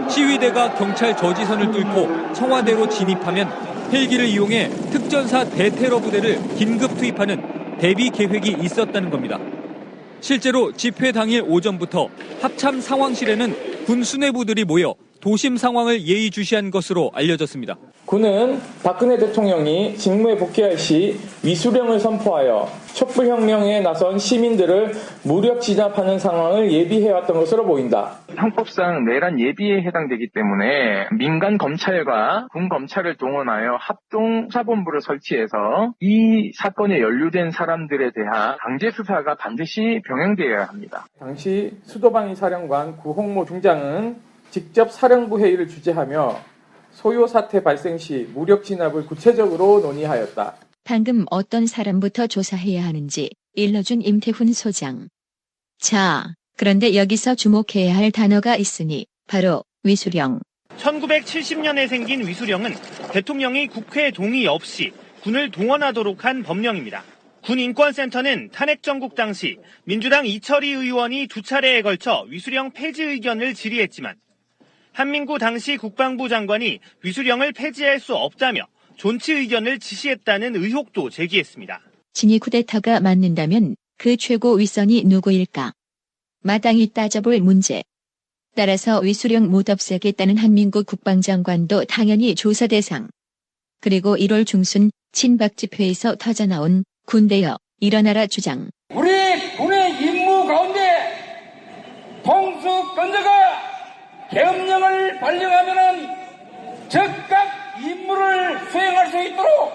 시위대가 경찰 저지선을 뚫고 청와대로 진입하면 헬기를 이용해 특전사 대테러 부대를 긴급 투입하는 대비 계획이 있었다는 겁니다. 실제로 집회 당일 오전부터 합참 상황실에는 군 수뇌부들이 모여 도심 상황을 예의주시한 것으로 알려졌습니다. 군은 박근혜 대통령이 직무에 복귀할 시 위수령을 선포하여 촛불혁명에 나선 시민들을 무력 진압하는 상황을 예비해왔던 것으로 보인다. 형법상 내란 예비에 해당되기 때문에 민간 검찰과 군 검찰을 동원하여 합동 수사본부를 설치해서 이 사건에 연루된 사람들에 대한 강제 수사가 반드시 병행되어야 합니다. 당시 수도방위 사령관 구홍모 중장은 직접 사령부 회의를 주재하며 소요 사태 발생 시 무력 진압을 구체적으로 논의하였다. 방금 어떤 사람부터 조사해야 하는지 일러준 임태훈 소장. 자, 그런데 여기서 주목해야 할 단어가 있으니 바로 위수령. 1970년에 생긴 위수령은 대통령이 국회 동의 없이 군을 동원하도록 한 법령입니다. 군인권센터는 탄핵 정국 당시 민주당 이철희 의원이 2차례에 걸쳐 위수령 폐지 의견을 질의했지만 한민구 당시 국방부 장관이 위수령을 폐지할 수 없다며 존치 의견을 지시했다는 의혹도 제기했습니다. 진위 쿠데타가 맞는다면 그 최고 윗선이 누구일까? 마땅히 따져볼 문제. 따라서 위수령 못 없애겠다는 한민구 국방장관도 당연히 조사 대상. 그리고 1월 중순 친박 집회에서 터져나온 군대여 일어나라 주장. 우리 군의 임무 가운데 통수권자가 계엄령을 발령하면은 즉각 임무를 수행할 수 있도록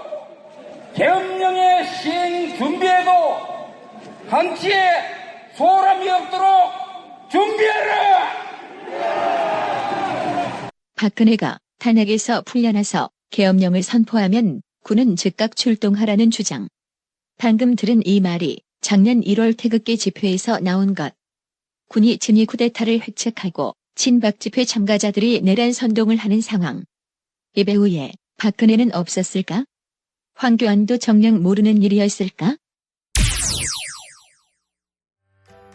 계엄령의 시행 준비에도 한치의 소홀함이 없도록 준비하라! 박근혜가 탄핵에서 풀려나서 계엄령을 선포하면 군은 즉각 출동하라는 주장. 방금 들은 이 말이 작년 1월 태극기 집회에서 나온 것. 군이 진위 쿠데타를 획책하고 친박 집회 참가자들이 내란 선동을 하는 상황. 이 배후에 박근혜는 없었을까? 황교안도 정녕 모르는 일이었을까?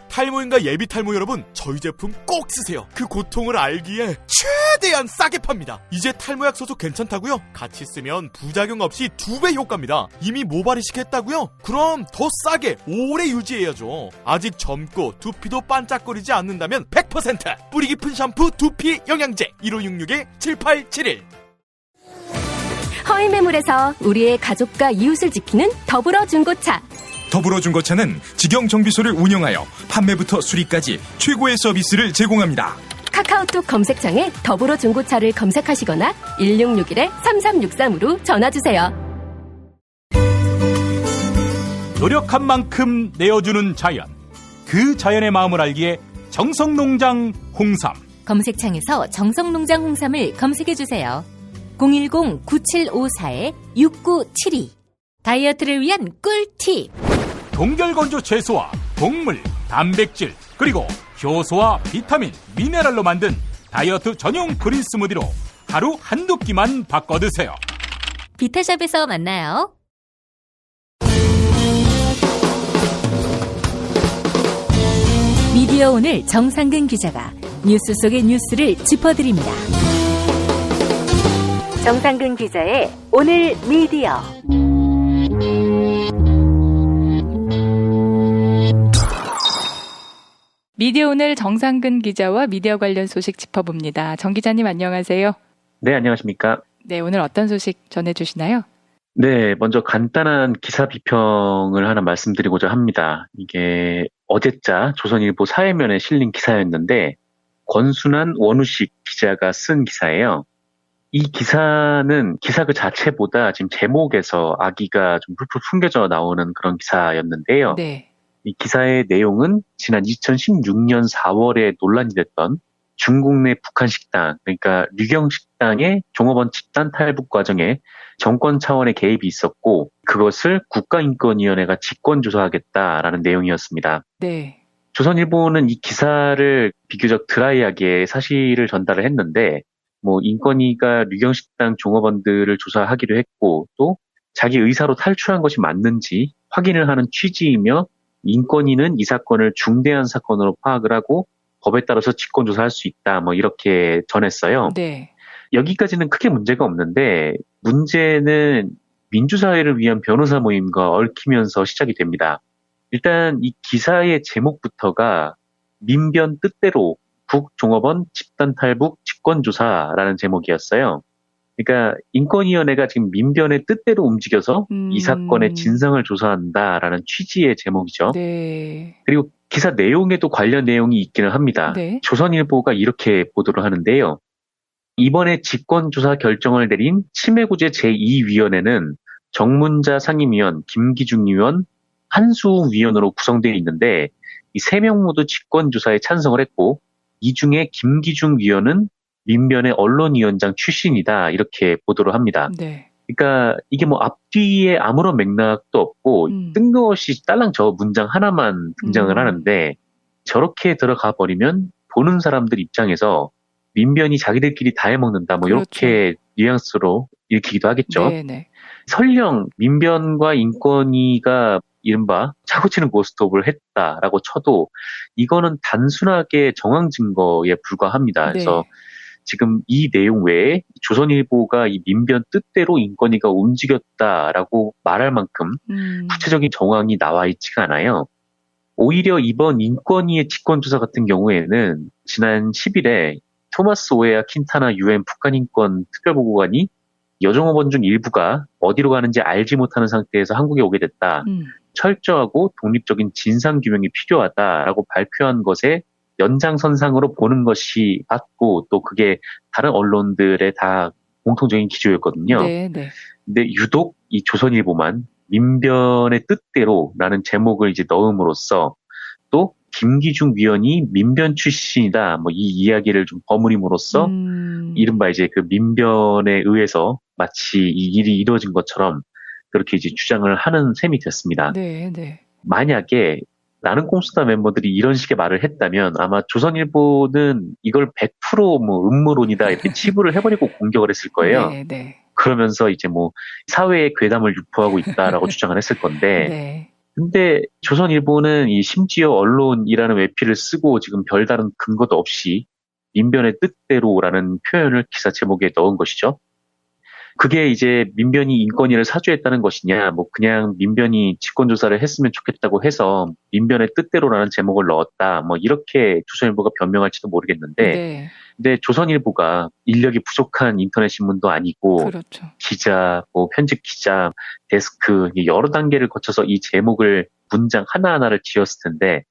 탈모인가 예비 탈모 여러분, 저희 제품 꼭 쓰세요. 그 고통을 알기에 최대한 싸게 팝니다. 이제 탈모약 써도 괜찮다고요? 같이 쓰면 부작용 없이 2배 효과입니다. 이미 모발 이식했다고요? 그럼 더 싸게 오래 유지해야죠. 아직 젊고 두피도 반짝거리지 않는다면 100% 뿌리 깊은 샴푸 두피 영양제 1566-7871. 허위 매물에서 우리의 가족과 이웃을 지키는 더불어중고차. 더불어중고차는 직영정비소를 운영하여 판매부터 수리까지 최고의 서비스를 제공합니다. 카카오톡 검색창에 더불어중고차를 검색하시거나 1661-3363으로 전화주세요. 노력한 만큼 내어주는 자연. 그 자연의 마음을 알기에 정성농장 홍삼. 검색창에서 정성농장 홍삼을 검색해주세요. 010-9754-6972 다이어트를 위한 꿀팁. 동결건조 채소와 곡물, 단백질, 그리고 효소와 비타민, 미네랄로 만든 다이어트 전용 그린 스무디로 하루 한두 끼만 바꿔 드세요. 비타샵에서 만나요. 미디어 오늘 정상근 기자가 뉴스 속의 뉴스를 짚어드립니다. 정상근 기자의 오늘 미디어. 미디어 오늘 정상근 기자와 미디어 관련 소식 짚어봅니다. 정 기자님 안녕하세요. 네, 안녕하십니까. 네, 오늘 어떤 소식 전해주시나요? 네, 먼저 간단한 기사 비평을 하나 말씀드리고자 합니다. 이게 어제자 조선일보 사회면에 실린 기사였는데 권순환, 원우식 기자가 쓴 기사예요. 이 기사는 기사 그 자체보다 지금 제목에서 악의가 좀 풀풀 풍겨져 나오는 그런 기사였는데요. 네. 이 기사의 내용은 지난 2016년 4월에 논란이 됐던 중국 내 북한 식당, 그러니까 류경 식당의 종업원 집단 탈북 과정에 정권 차원의 개입이 있었고 그것을 국가인권위원회가 직권조사하겠다라는 내용이었습니다. 네. 조선일보는 이 기사를 비교적 드라이하게 사실을 전달을 했는데 인권위가 류경 식당 종업원들을 조사하기로 했고 또 자기 의사로 탈출한 것이 맞는지 확인을 하는 취지이며 인권위는 이 사건을 중대한 사건으로 파악을 하고 법에 따라서 직권조사할 수 있다. 이렇게 전했어요. 네. 여기까지는 크게 문제가 없는데 문제는 민주사회를 위한 변호사 모임과 얽히면서 시작이 됩니다. 일단 이 기사의 제목부터가 민변 뜻대로 국종업원 집단탈북 직권조사라는 제목이었어요. 그러니까 인권위원회가 지금 민변의 뜻대로 움직여서 이 사건의 진상을 조사한다라는 취지의 제목이죠. 네. 그리고 기사 내용에도 관련 내용이 있기는 합니다. 네. 조선일보가 이렇게 보도를 하는데요. 이번에 직권조사 결정을 내린 침해구제 제2위원회는 정문자 상임위원, 김기중 위원, 한수웅 위원으로 구성되어 있는데 이 3명 모두 직권조사에 찬성을 했고 이 중에 김기중 위원은 민변의 언론위원장 출신이다 이렇게 보도를 합니다. 네. 그러니까 이게 앞뒤에 아무런 맥락도 없고 뜬금없이 딸랑 저 문장 하나만 등장을 하는데 저렇게 들어가 버리면 보는 사람들 입장에서 민변이 자기들끼리 다 해먹는다 이렇게 뉘앙스로 읽히기도 하겠죠. 네네. 설령 민변과 인권위가 이른바 차고치는 고스톱을 했다라고 쳐도 이거는 단순하게 정황 증거에 불과합니다. 그래서 지금 이 내용 외에 조선일보가 이 민변 뜻대로 인권위가 움직였다라고 말할 만큼 구체적인 정황이 나와 있지가 않아요. 오히려 이번 인권위의 직권조사 같은 경우에는 지난 10일에 토마스 오에아 킨타나 UN 북한인권 특별보고관이 여종업원 중 일부가 어디로 가는지 알지 못하는 상태에서 한국에 오게 됐다. 철저하고 독립적인 진상규명이 필요하다라고 발표한 것에 연장선상으로 보는 것이 맞고 또 그게 다른 언론들의 다 공통적인 기조였거든요. 네, 네. 근데 유독 이 조선일보만 민변의 뜻대로라는 제목을 이제 넣음으로써 또 김기중 위원이 민변 출신이다. 이 이야기를 좀 버무림으로써 이른바 이제 그 민변에 의해서 마치 이 일이 이루어진 것처럼 그렇게 이제 주장을 하는 셈이 됐습니다. 네, 네. 만약에 나는 꼼수다 멤버들이 이런 식의 말을 했다면 아마 조선일보는 이걸 100% 음모론이다 이렇게 치부를 해버리고 공격을 했을 거예요. 네, 네. 그러면서 이제 사회의 괴담을 유포하고 있다라고 주장을 했을 건데 네. 근데 조선일보는 이 심지어 언론이라는 외피를 쓰고 지금 별다른 근거도 없이 민변의 뜻대로라는 표현을 기사 제목에 넣은 것이죠. 그게 이제 민변이 인권위를 사주했다는 것이냐, 그냥 민변이 직권조사를 했으면 좋겠다고 해서 민변의 뜻대로라는 제목을 넣었다, 이렇게 조선일보가 변명할지도 모르겠는데, 네. 근데 조선일보가 인력이 부족한 인터넷 신문도 아니고, 그렇죠. 기자, 편집 기자, 데스크, 여러 단계를 거쳐서 이 제목을 문장 하나하나를 지었을 텐데,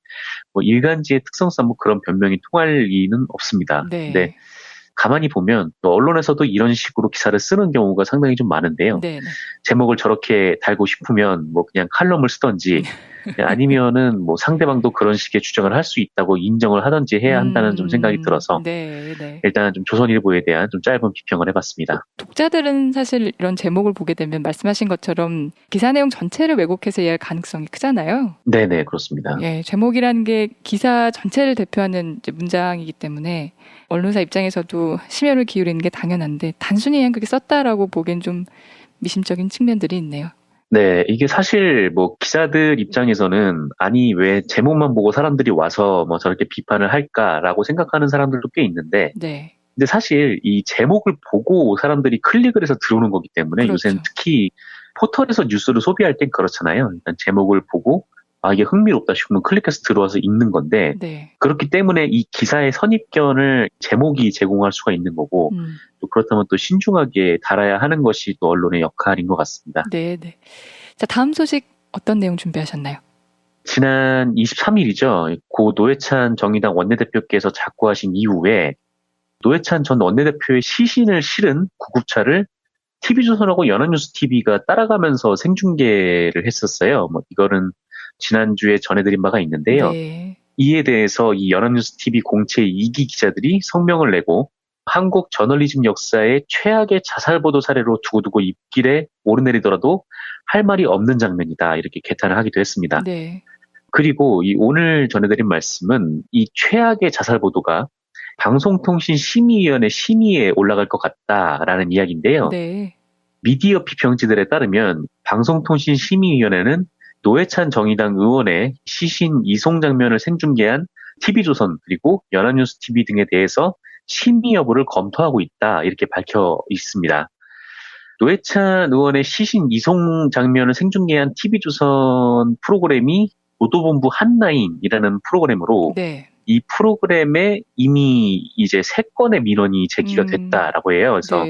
일간지의 특성상 그런 변명이 통할 리는 없습니다. 네. 근데 가만히 보면 또 언론에서도 이런 식으로 기사를 쓰는 경우가 상당히 좀 많은데요. 네네. 제목을 저렇게 달고 싶으면 그냥 칼럼을 쓰던지 아니면은 뭐 상대방도 그런 식의 주장을 할 수 있다고 인정을 하든지 해야 한다는 좀 생각이 들어서 일단 좀 조선일보에 대한 좀 짧은 비평을 해봤습니다. 독자들은 사실 이런 제목을 보게 되면 말씀하신 것처럼 기사 내용 전체를 왜곡해서 이해할 가능성이 크잖아요. 네네, 그렇습니다. 예, 제목이라는 게 기사 전체를 대표하는 이제 문장이기 때문에 언론사 입장에서도 심혈을 기울이는 게 당연한데 단순히 그냥 그렇게 썼다라고 보기엔 좀 미심적인 측면들이 있네요. 네, 이게 사실 뭐 기자들 입장에서는 아니 왜 제목만 보고 사람들이 와서 뭐 저렇게 비판을 할까라고 생각하는 사람들도 꽤 있는데 근데 사실 이 제목을 보고 사람들이 클릭을 해서 들어오는 거기 때문에 요새는 특히 포털에서 뉴스를 소비할 땐 그렇잖아요. 일단 제목을 보고 이게 흥미롭다 싶으면 클릭해서 들어와서 읽는 건데 그렇기 때문에 이 기사의 선입견을 제목이 제공할 수가 있는 거고 또 그렇다면 또 신중하게 달아야 하는 것이 또 언론의 역할인 것 같습니다. 네네. 자, 다음 소식 어떤 내용 준비하셨나요? 지난 23일이죠. 고 노회찬 정의당 원내대표께서 작고하신 이후에 노회찬 전 원내대표의 시신을 실은 구급차를 TV조선하고 연합뉴스TV가 따라가면서 생중계를 했었어요. 뭐 이거는 지난주에 전해드린 바가 있는데요. 이에 대해서 이 연합뉴스TV 공채 2기 기자들이 성명을 내고 한국 저널리즘 역사의 최악의 자살보도 사례로 두고두고 입길에 오르내리더라도 할 말이 없는 장면이다. 이렇게 개탄을 하기도 했습니다. 그리고 이 오늘 전해드린 말씀은 이 최악의 자살보도가 방송통신심의위원회 심의에 올라갈 것 같다라는 이야기인데요. 미디어 비평지들에 따르면 방송통신심의위원회는 노회찬 정의당 의원의 시신 이송 장면을 생중계한 TV조선 그리고 연합뉴스TV 등에 대해서 심의 여부를 검토하고 있다 이렇게 밝혀 있습니다. 노회찬 의원의 시신 이송 장면을 생중계한 TV조선 프로그램이 보도본부 한라인이라는 프로그램으로 이 프로그램에 이미 이제 3건의 민원이 제기가 됐다라고 해요. 그래서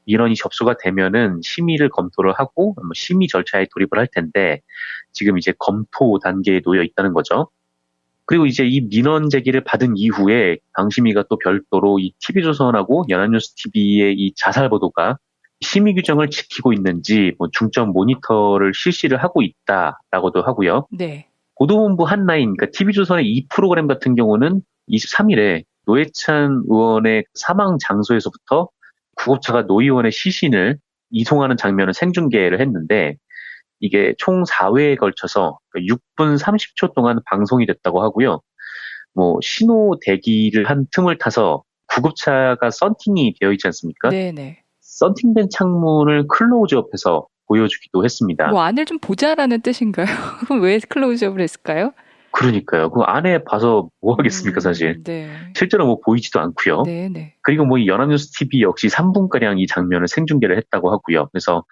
민원이 접수가 되면은 심의를 검토를 하고 심의 절차에 돌입을 할 텐데 지금 이제 검토 단계에 놓여 있다는 거죠. 그리고 이제 이 민원 제기를 받은 이후에 방심위가 또 별도로 이 TV조선하고 연합뉴스TV의 이 자살 보도가 심의 규정을 지키고 있는지 뭐 중점 모니터를 실시를 하고 있다라고도 하고요. 보도본부 한라인, 그러니까 TV조선의 이 프로그램 같은 경우는 23일에 노회찬 의원의 사망 장소에서부터 구급차가 노 의원의 시신을 이송하는 장면을 생중계를 했는데 이게 총 4회에 걸쳐서 6분 30초 동안 방송이 됐다고 하고요. 뭐 신호 대기를 한 틈을 타서 구급차가 썬팅이 되어 있지 않습니까? 썬팅된 창문을 클로즈업해서 보여주기도 했습니다. 뭐 안을 좀 보자라는 뜻인가요? 그럼 왜 클로즈업을 했을까요? 그러니까요. 그 안에 봐서 뭐 하겠습니까, 사실. 실제로 뭐 보이지도 않고요. 그리고 뭐 이 연합뉴스TV 역시 3분가량 이 장면을 생중계를 했다고 하고요. 그래서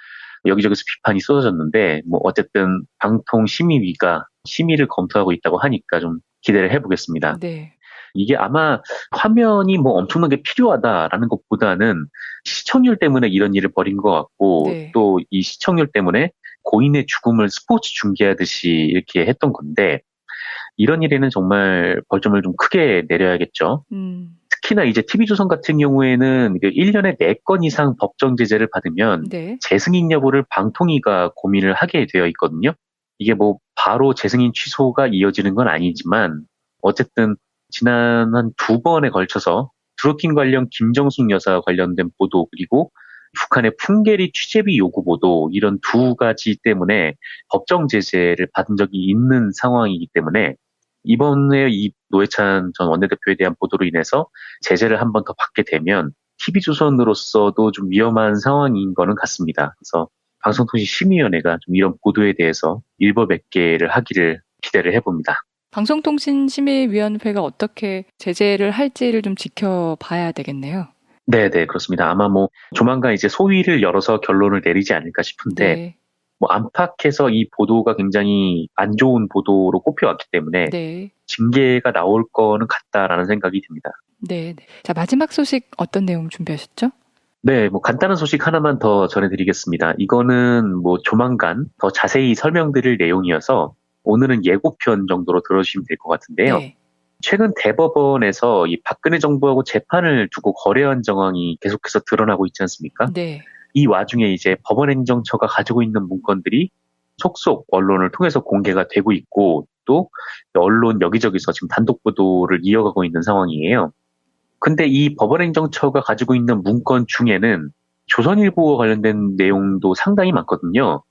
여기저기서 비판이 쏟아졌는데 뭐 어쨌든 방통심의위가 심의를 검토하고 있다고 하니까 좀 기대를 해보겠습니다. 이게 아마 화면이 뭐 엄청나게 필요하다라는 것보다는 시청률 때문에 이런 일을 벌인 것 같고 또 이 시청률 때문에 고인의 죽음을 스포츠 중계하듯이 이렇게 했던 건데 이런 일에는 정말 벌점을 좀 크게 내려야겠죠. 특히나 이제 TV조선 같은 경우에는 1년에 4건 이상 법정 제재를 받으면 재승인 여부를 방통위가 고민을 하게 되어 있거든요. 이게 뭐 바로 재승인 취소가 이어지는 건 아니지만 어쨌든 지난 한 2번에 걸쳐서 드루킹 관련 김정숙 여사 관련된 보도 그리고 북한의 풍계리 취재비 요구 보도 이런 2가지 때문에 법정 제재를 받은 적이 있는 상황이기 때문에 이번에 이 노회찬 전 원내대표에 대한 보도로 인해서 제재를 한 번 더 받게 되면 TV조선으로서도 좀 위험한 상황인 거는 같습니다. 그래서 방송통신심의위원회가 좀 이런 보도에 대해서 일벌백계를 하기를 기대를 해봅니다. 방송통신심의위원회가 어떻게 제재를 할지를 좀 지켜봐야 되겠네요. 네네, 그렇습니다. 아마 뭐 조만간 이제 소위를 열어서 결론을 내리지 않을까 싶은데 뭐 안팎에서 이 보도가 굉장히 안 좋은 보도로 꼽혀왔기 때문에 징계가 나올 거는 같다라는 생각이 듭니다. 자, 마지막 소식 어떤 내용 준비하셨죠? 네, 뭐 간단한 소식 하나만 더 전해드리겠습니다. 이거는 뭐 조만간 더 자세히 설명드릴 내용이어서 오늘은 예고편 정도로 들어주시면 될 것 같은데요. 최근 대법원에서 이 박근혜 정부하고 재판을 두고 거래한 정황이 계속해서 드러나고 있지 않습니까? 이 와중에 이제 법원행정처가 가지고 있는 문건들이 속속 언론을 통해서 공개가 되고 있고 또 언론 여기저기서 지금 단독 보도를 이어가고 있는 상황이에요. 근데 이 법원행정처가 가지고 있는 문건 중에는 조선일보와 관련된 내용도 상당히 많거든요.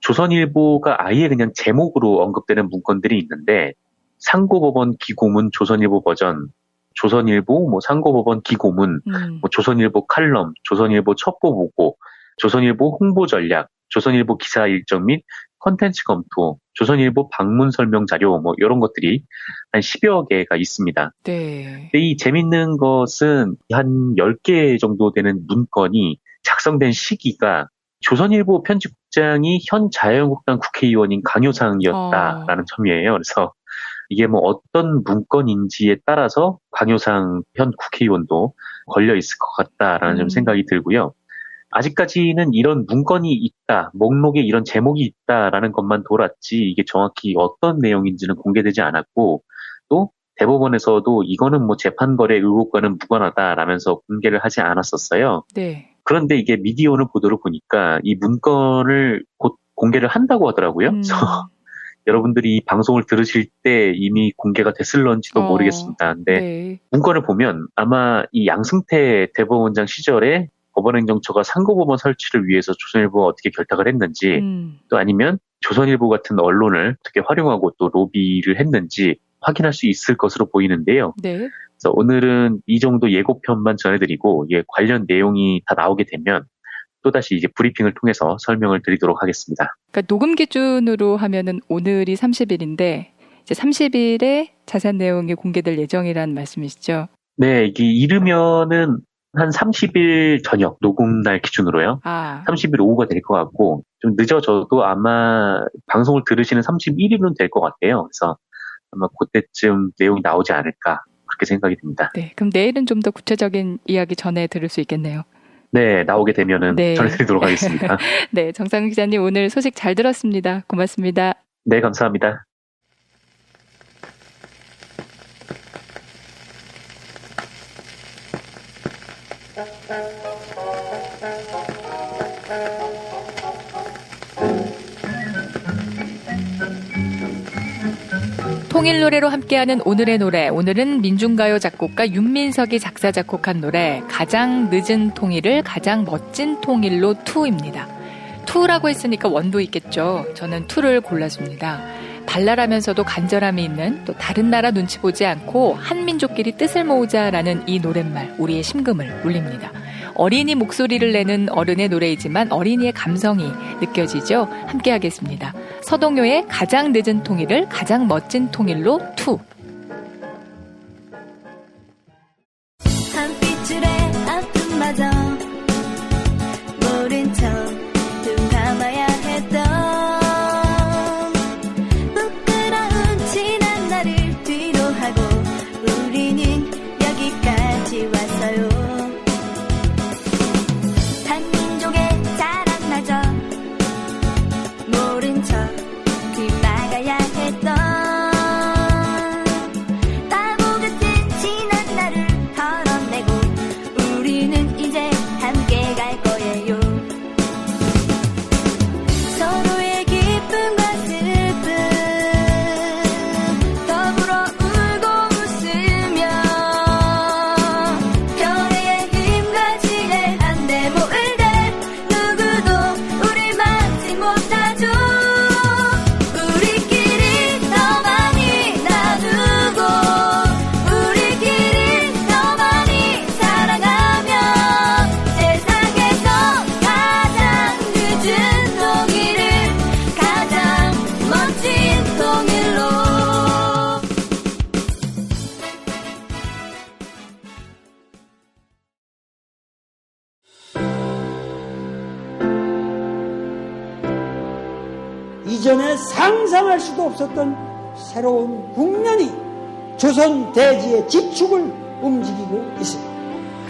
조선일보가 아예 그냥 제목으로 언급되는 문건들이 있는데 상고법원 기고문 조선일보 버전, 조선일보 상고법원 기고문, 조선일보 칼럼, 조선일보 첩보 보고, 조선일보 홍보 전략, 조선일보 기사 일정 및 컨텐츠 검토, 조선일보 방문 설명 자료 이런 것들이 한 10여 개가 있습니다. 네. 근데 이 재밌는 것은 한 10개 정도 되는 문건이 작성된 시기가 조선일보 편집국장이 현 자유한국당 국회의원인 강효상이었다라는 점이에요. 그래서 이게 어떤 문건인지에 따라서 강효상 현 국회의원도 걸려 있을 것 같다라는 좀 생각이 들고요. 아직까지는 이런 문건이 있다, 목록에 이런 제목이 있다라는 것만 돌았지 이게 정확히 어떤 내용인지는 공개되지 않았고 또 대법원에서도 이거는 재판거래 의혹과는 무관하다라면서 공개를 하지 않았었어요. 네. 그런데 이게 미디어오늘 보도를 보니까 이 문건을 곧 공개를 한다고 하더라고요. 그래서 여러분들이 이 방송을 들으실 때 이미 공개가 됐을런지도 모르겠습니다. 근데 네. 문건을 보면 아마 이 양승태 대법원장 시절에 법원행정처가 상고법원 설치를 위해서 조선일보가 어떻게 결탁을 했는지 또 아니면 조선일보 같은 언론을 어떻게 활용하고 또 로비를 했는지 확인할 수 있을 것으로 보이는데요. 네. 그래서 오늘은 이 정도 예고편만 전해드리고 관련 내용이 다 나오게 되면 또다시 이제 브리핑을 통해서 설명을 드리도록 하겠습니다. 그러니까 녹음 기준으로 하면은 오늘이 30일인데 이제 30일에 자세한 내용이 공개될 예정이라는 말씀이시죠? 네, 이게 이르면은 한 30일 저녁 녹음 날 기준으로요. 30일 오후가 될 것 같고 좀 늦어져도 아마 방송을 들으시는 31일은 될 것 같아요. 그래서 아마 그때쯤 내용이 나오지 않을까 그렇게 생각이 듭니다. 네, 그럼 내일은 좀 더 구체적인 이야기 전해 들을 수 있겠네요. 네, 나오게 되면은 전해드리도록 하겠습니다. 네, 정상훈 기자님 오늘 소식 잘 들었습니다. 고맙습니다. 네, 감사합니다. 통일 노래로 함께하는 오늘의 노래. 오늘은 민중가요 작곡가 윤민석이 작사 작곡한 노래 가장 늦은 통일을 가장 멋진 통일로 2입니다. 2라고 했으니까 원도 있겠죠. 저는 2를 골랐습니다. 발랄하면서도 간절함이 있는 또 다른 나라 눈치 보지 않고 한민족끼리 뜻을 모으자라는 이 노랫말 우리의 심금을 울립니다. 어린이 목소리를 내는 어른의 노래이지만 어린이의 감성이 느껴지죠. 함께 하겠습니다. 서동요의 가장 늦은 통일을 가장 멋진 통일로 2. 한 빗줄의 아픔마저 모른 척 눈 감아야 했던 부끄러운 지난 날을 뒤로 하고 우리는 여기까지 왔어요. 한민족의 자랑마저 모른 척 빗나가야 했던 바보 같은 지난 날을 털어내고 우리는 이제 함께 갈 거예요. 서로의 기쁨과 슬픔 더불어 울고 웃으며 결의의 힘과 지혜 한데 모을 때 누구도 우릴 막지 못하죠. 우리끼리 더 많이 나누고 우리끼리 더 많이 사랑하며 세상에서 가장 늦은 통일을 가장 멋진 통일로. 이전에 상상할 수도 없었던 새로운 국면이 조선 대지의 지축을 움직이고 있습니다.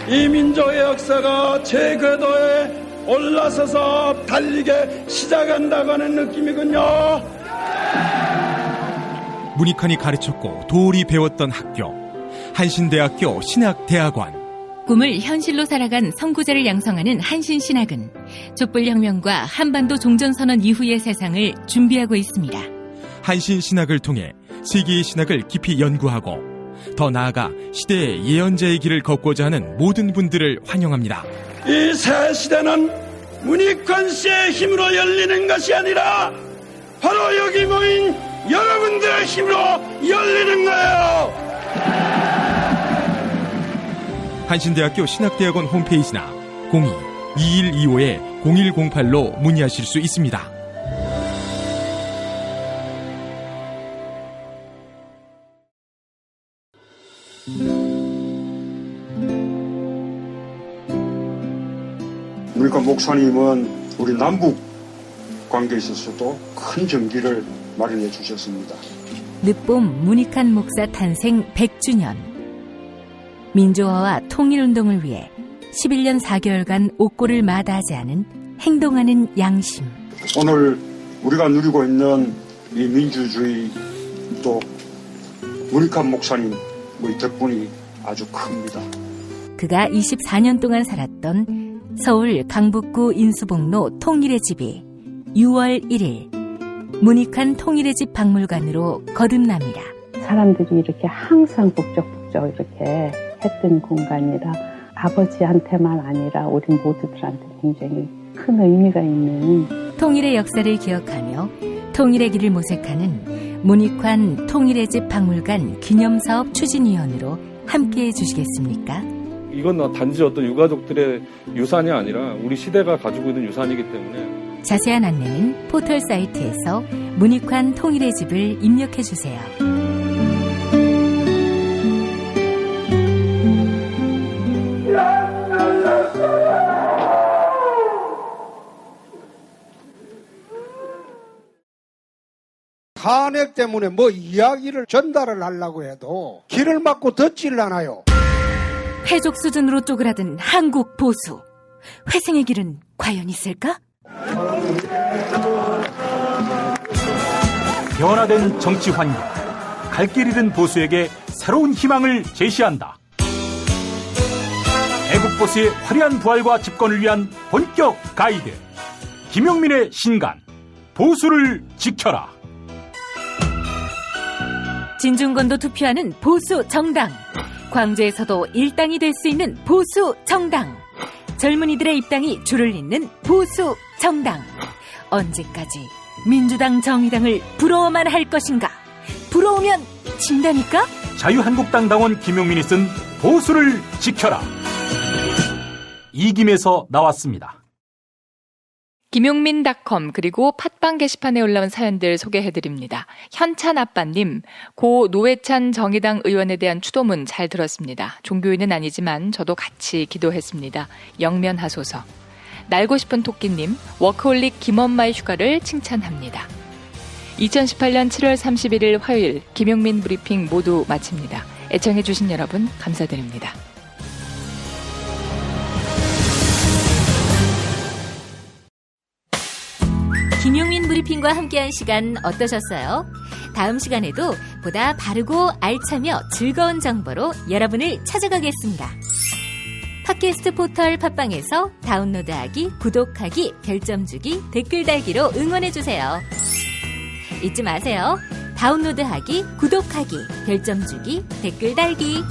이 민족의 역사가 제 궤도에 올라서서 달리게 시작한다고 하는 느낌이군요. 문익환이 가르쳤고 도울이 배웠던 학교, 한신대학교 신학대학원. 꿈을 현실로 살아간 선구자를 양성하는 한신신학은 촛불혁명과 한반도 종전선언 이후의 세상을 준비하고 있습니다. 한신신학을 통해 세계의 신학을 깊이 연구하고 더 나아가 시대의 예언자의 길을 걷고자 하는 모든 분들을 환영합니다. 이 새 시대는 문익환 씨의 힘으로 열리는 것이 아니라 바로 여기 모인 여러분들의 힘으로 열리는 거예요. 한신대학교 신학대학원 홈페이지나 02-2125-0108로 문의하실 수 있습니다. 문익환 목사님은 우리 남북 관계에 있어서도 큰 정기를 마련해 주셨습니다. 늦봄 문익환 목사 탄생 100주년. 민주화와 통일운동을 위해 11년 4개월간 옥고를 마다하지 않은 행동하는 양심. 오늘 우리가 누리고 있는 이 민주주의 또 문익환 목사님 덕분이 아주 큽니다. 그가 24년 동안 살았던 서울 강북구 인수봉로 통일의 집이 6월 1일 문익환 통일의 집 박물관으로 거듭납니다. 사람들이 이렇게 항상 북적북적 이렇게 했던 공간이라 아버지한테만 아니라 우리 모두들한테 굉장히 큰 의미가 있는 통일의 역사를 기억하며 통일의 길을 모색하는 문익환 통일의 집 박물관 기념사업 추진위원으로 함께해 주시겠습니까? 이건 단지 어떤 유가족들의 유산이 아니라 우리 시대가 가지고 있는 유산이기 때문에 자세한 안내는 포털 사이트에서 문익환 통일의 집을 입력해 주세요. 탄핵 때문에 뭐 이야기를 전달을 하려고 해도 길을 막고 듣질 않아요. 해족 수준으로 쪼그라든 한국 보수. 회생의 길은 과연 있을까? 변화된 정치 환경, 갈 길 잃은 보수에게 새로운 희망을 제시한다. 애국 보수의 화려한 부활과 집권을 위한 본격 가이드, 김용민의 신간, 보수를 지켜라. 진중권도 투표하는 보수 정당. 광주에서도 일당이 될 수 있는 보수 정당. 젊은이들의 입당이 줄을 잇는 보수 정당. 언제까지 민주당 정의당을 부러워만 할 것인가? 부러우면 진다니까? 자유한국당 당원 김용민이 쓴 보수를 지켜라. 이김에서 나왔습니다. 김용민닷컴 그리고 팟빵 게시판에 올라온 사연들 소개해드립니다. 현찬 아빠님, 고 노회찬 정의당 의원에 대한 추도문 잘 들었습니다. 종교인은 아니지만 저도 같이 기도했습니다. 영면하소서. 날고 싶은 토끼님, 워크홀릭 김엄마의 휴가를 칭찬합니다. 2018년 7월 31일 화요일 김용민 브리핑 모두 마칩니다. 애청해주신 여러분 감사드립니다. 김용민 브리핑과 함께한 시간 어떠셨어요? 다음 시간에도 보다 바르고 알차며 즐거운 정보로 여러분을 찾아가겠습니다. 팟캐스트 포털 팟빵에서 다운로드하기, 구독하기, 별점 주기, 댓글 달기로 응원해주세요. 잊지 마세요. 다운로드하기, 구독하기, 별점 주기, 댓글 달기.